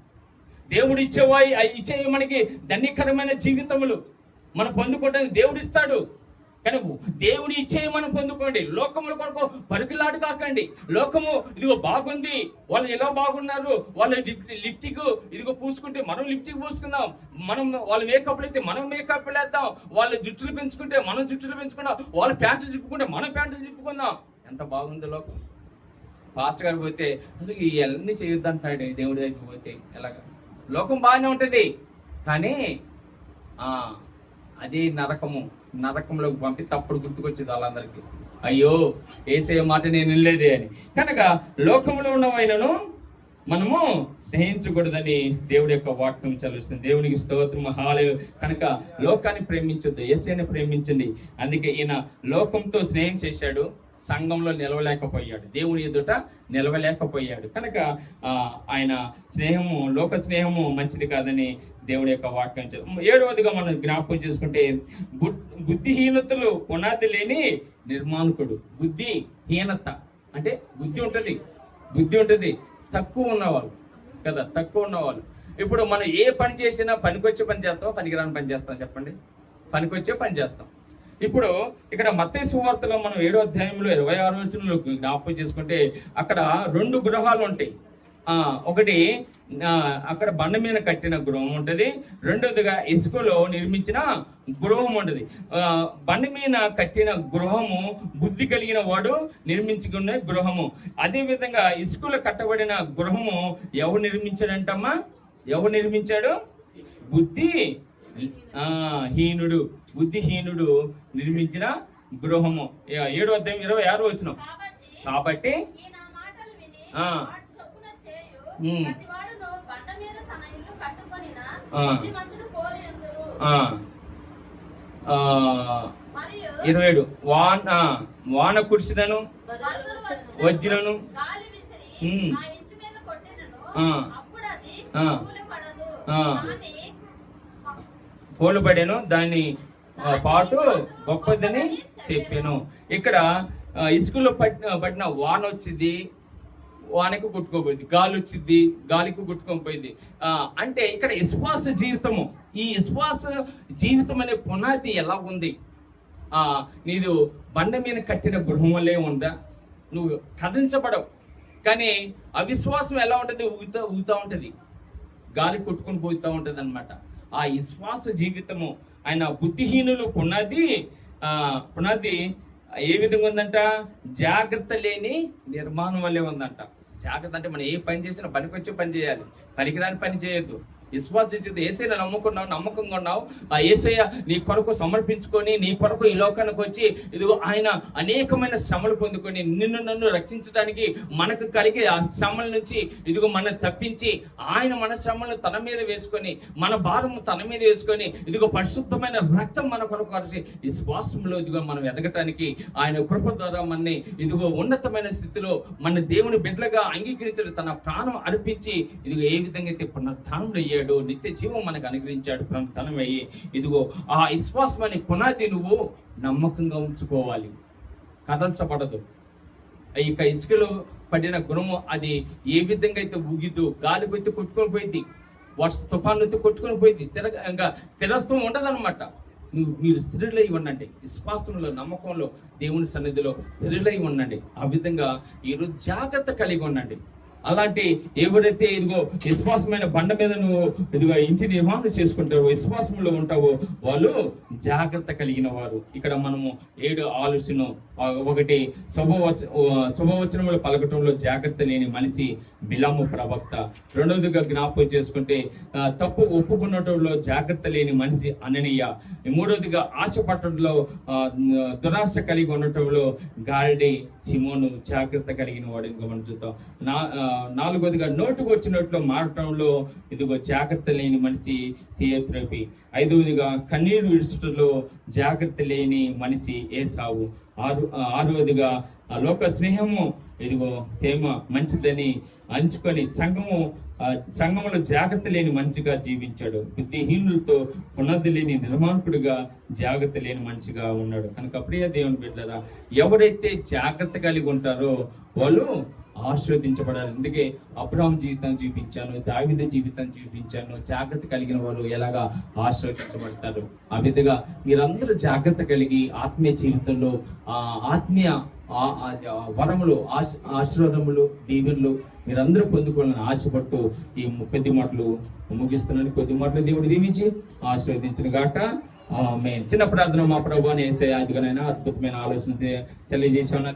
దేవుడు ఇచ్చే మనకి ధన్యకరమైన జీవితములు మనం పొందుకోవడానికి దేవుడు ఇస్తాడు. కానీ దేవుడు ఇచ్చే మనం పొందుకోండి. లోకముల కొరకు పరుగులాడు కాకండి. లోకము ఇదిగో బాగుంది, వాళ్ళు ఎలా బాగున్నారు, వాళ్ళు లిప్టిక్ ఇదిగో పూసుకుంటే మనం లిప్టిక్ పూసుకుందాం, మనం వాళ్ళు మేకప్లు అయితే మనం మేకప్ వేద్దాం, వాళ్ళు జుట్టులు పెంచుకుంటే మనం జుట్టులు పెంచుకుందాం, వాళ్ళు ప్యాంటులు జిప్పుకుంటే మనం ప్యాంటులు జిప్పుకుందాం. ఎంత బాగుంది లోకం. పాస్టర్ గారు పోతే అసలు ఇవన్నీ చేయొద్దు అంటాడు దేవుడి దగ్గరికి పోతే. ఎలాగా లోకం బాగానే ఉంటుంది, కానీ అది నరకంలోకి పంపి తప్పుడు గుర్తుకొచ్చేది వాళ్ళందరికీ. అయ్యో యేసయ్య మాట నేను వినలేదే అని. కనుక లోకంలో ఉన్నవైనను మనము స్నేహించకూడదని దేవుడి యొక్క వాక్యం చదివిస్తుంది. దేవునికి స్తోత్రం, హల్లెలూయా. కనుక లోకాన్ని ప్రేమించొద్దు, యేసయ్యని ప్రేమించండి. అందుకే ఈయన లోకంతో స్నేహం చేశాడు, సంఘంలో నిలవలేకపోయాడు, దేవుని ఎదుట నిలవలేకపోయాడు. కనుక ఆయన స్నేహము, లోక స్నేహము మంచిది కాదని దేవుడి యొక్క వాక్యం. 7వదిగా మనం జ్ఞాపకం చేసుకుంటే, బుద్ధిహీనతలు పునాది లేని నిర్మాణకుడు. బుద్ధి హీనత అంటే బుద్ధి ఉంటుంది తక్కువ ఉన్నవాళ్ళు కదా, తక్కువ ఉన్నవాళ్ళు. ఇప్పుడు మనం ఏ పని చేసినా పనికొచ్చే పని చేస్తాం, పనికిరాని పని చేస్తాం చెప్పండి? పనికొచ్చే పని చేస్తాం. ఇప్పుడు ఇక్కడ మత్తయి సువార్తలో మనం 7వ అధ్యాయంలో 26వ వచనంలో జ్ఞాపకం చేసుకుంటే అక్కడ 2 గృహాలు ఉంటాయి. ఒకటి అక్కడ బండ మీద కట్టిన గృహం ఉంటుంది, రెండోదిగా ఇసుకలో నిర్మించిన గృహం ఉంటుంది. బండ మీద కట్టిన గృహము బుద్ధి కలిగిన వాడు నిర్మించుకునే గృహము. అదే విధంగా ఇసుకలో కట్టబడిన గృహము ఎవరు నిర్మించాడంటమ్మా? ఎవరు నిర్మించాడు? బుద్ధిహీనుడు నిర్మించిన గృహము. 7వ అధ్యాయం 26వ వచనం. కాబట్టి వాన కురిసినను వజ్రను కోలుబడేను, దాన్ని పాటు గొప్పదని చెప్పాను. ఇక్కడ ఇసుకలో పడిన వాన వచ్చింది, వానకు కొట్టుకోపోయింది, గాలి వచ్చింది, గాలికి కొట్టుకోపోయింది. అంటే ఇక్కడ విశ్వాస జీవితము, ఈ విశ్వాస జీవితం అనే పునాది ఎలా ఉంది? నీదు బండ మీద కట్టిన గృహం వల్లే ఉందా? నువ్వు కదించబడవు. కానీ అవిశ్వాసం ఎలా ఉంటుంది? ఊగుతూ ఉంటుంది, గాలి కొట్టుకొని పోతూ ఉంటుంది అనమాట. ఆ విశ్వాస జీవితము ఆయన బుద్ధిహీనులు పునాది ఏ విధంగా ఉందంట? జాగ్రత్త లేని నిర్మాణం వల్లే ఉందంట. జాగ్రత్త అంటే మనం ఏ పని చేసినా పనికొచ్చే పని చేయాలి, పనికిరాని పని చేయొద్దు. విశ్వాసించదు. ఏసయ్యను నమ్ముకున్నావు, నమ్మకంగా ఉన్నావు. ఆ ఏసయ్య నీ కొరకు సమర్పించుకొని నీ కొరకు ఈ లోకానికి వచ్చి ఇదిగో ఆయన అనేకమైన శ్రమలు పొందుకొని నిన్ను నన్ను రక్షించడానికి మనకు కలిగే ఆ శ్రమల నుంచి ఇదిగో మనం తప్పించి ఆయన మన శ్రమలను తన మీద వేసుకొని మన భారము తన మీద వేసుకొని ఇదిగో పరిశుద్ధమైన రక్తం మన కొరకు కలిసి విశ్వాసంలో ఇదిగో మనం ఎదగటానికి ఆయన కృప ద్వారా మనని ఇదిగో ఉన్నతమైన స్థితిలో మన దేవుని బిడ్డలుగా అంగీకరించడం, తన ప్రాణం అర్పించి ఇదిగో ఏ విధంగా అయితే పునరుద్ధానం అయ్యాడు, నిత్య జీవం మనకు అనుగ్రహించాడు పునరుద్ధానమయ్యి. ఇదిగో ఆ విశ్వాసం అనే పునాది నువ్వు నమ్మకంగా ఉంచుకోవాలి, కదల్చబడదు. ఇక ఇసుకలో పడిన గుణము అది ఏ విధంగా అయితే ఊగిద్దు, గాలి పోయితే కొట్టుకొని పోయింది, తుఫాను అయితే కొట్టుకొని పోయింది, ఇంకా తిరస్తం ఉండదన్నమాట. మీరు స్థిరులై ఉండండి, విశ్వాసంలో నమ్మకంలో దేవుని సన్నిధిలో స్థిరులై ఉండండి. ఆ విధంగా ఈరోజు జాగ్రత్త కలిగి ఉండండి. అలాంటి ఎవరైతే ఇదిగో విశ్వాసమైన బండ మీద నువ్వు ఇదిగో ఇంటి నిర్మాణం చేసుకుంటావో, విశ్వాసంలో ఉంటావో వాళ్ళు జాగ్రత్త కలిగిన వారు. ఇక్కడ మనము 7 ఆలోచన, ఒకటి శుభవచనములు పలకటంలో జాగ్రత్త లేని మనిషి బిలాము ప్రవక్త. రెండవదిగా జ్ఞాపకం చేసుకుంటే తప్పు ఒప్పుకున్నటంలో జాగ్రత్త లేని మనిషి అననీయ. మూడవదిగా ఆశ పట్టడంలో దురాశ కలిగి ఉండటంలో గాడిడి సిమోను జాగ్రత్త కలిగిన వాడు. ఇంకా మనం చూద్దాం. నాలుగవదిగా నోటుకు వచ్చినట్లు మారటంలో ఇదిగో జాగ్రత్త లేని మనిషి థియోత్రోపి. ఐదవదిగా కన్నీరు విడుచుటలో జాగ్రత్త లేని మనిషి ఏసావు. ఆరవదిగా లోక స్నేహము ఇదిగో తేమ మంచిదని అంచుకొని సంఘములో జాగ్రత్త లేని మనిషిగా జీవించాడు. బుద్ధిహీనులతో పునాది లేని నిర్మాణకుడిగా జాగ్రత్త లేని మనిషిగా ఉన్నాడు. కనుక ప్రియ దేవుని బిడ్డలారా, ఎవరైతే జాగ్రత్త కలిగి ఉంటారో వాళ్ళు ఆశీర్వదించబడాలి. అందుకే అబ్రహాం జీవితం చూపించాను, దావీదు జీవితం చూపించాను. జాగ్రత్త కలిగిన వాళ్ళు ఎలాగా ఆశీర్వదించబడతారు. ఆ విధంగా మీరందరూ జాగ్రత్త కలిగి ఆత్మీయ జీవితంలో ఆత్మీయ వరములు, ఆశీర్వాదములు, దీవెనలు మీరందరూ పొందుకోవాలని ఆశపడుతూ ఈ కొద్ది మాటలు ముగిస్తున్నాను. కొద్ది మాటలు దేవుడు దీవించి ఆశీర్వదించిన గాక ఆమేన్. చిన్న ప్రార్థన. మా ప్రభువుని యేసయ్య, అద్భుతమైన ఆలోచన తెలియజేసాను.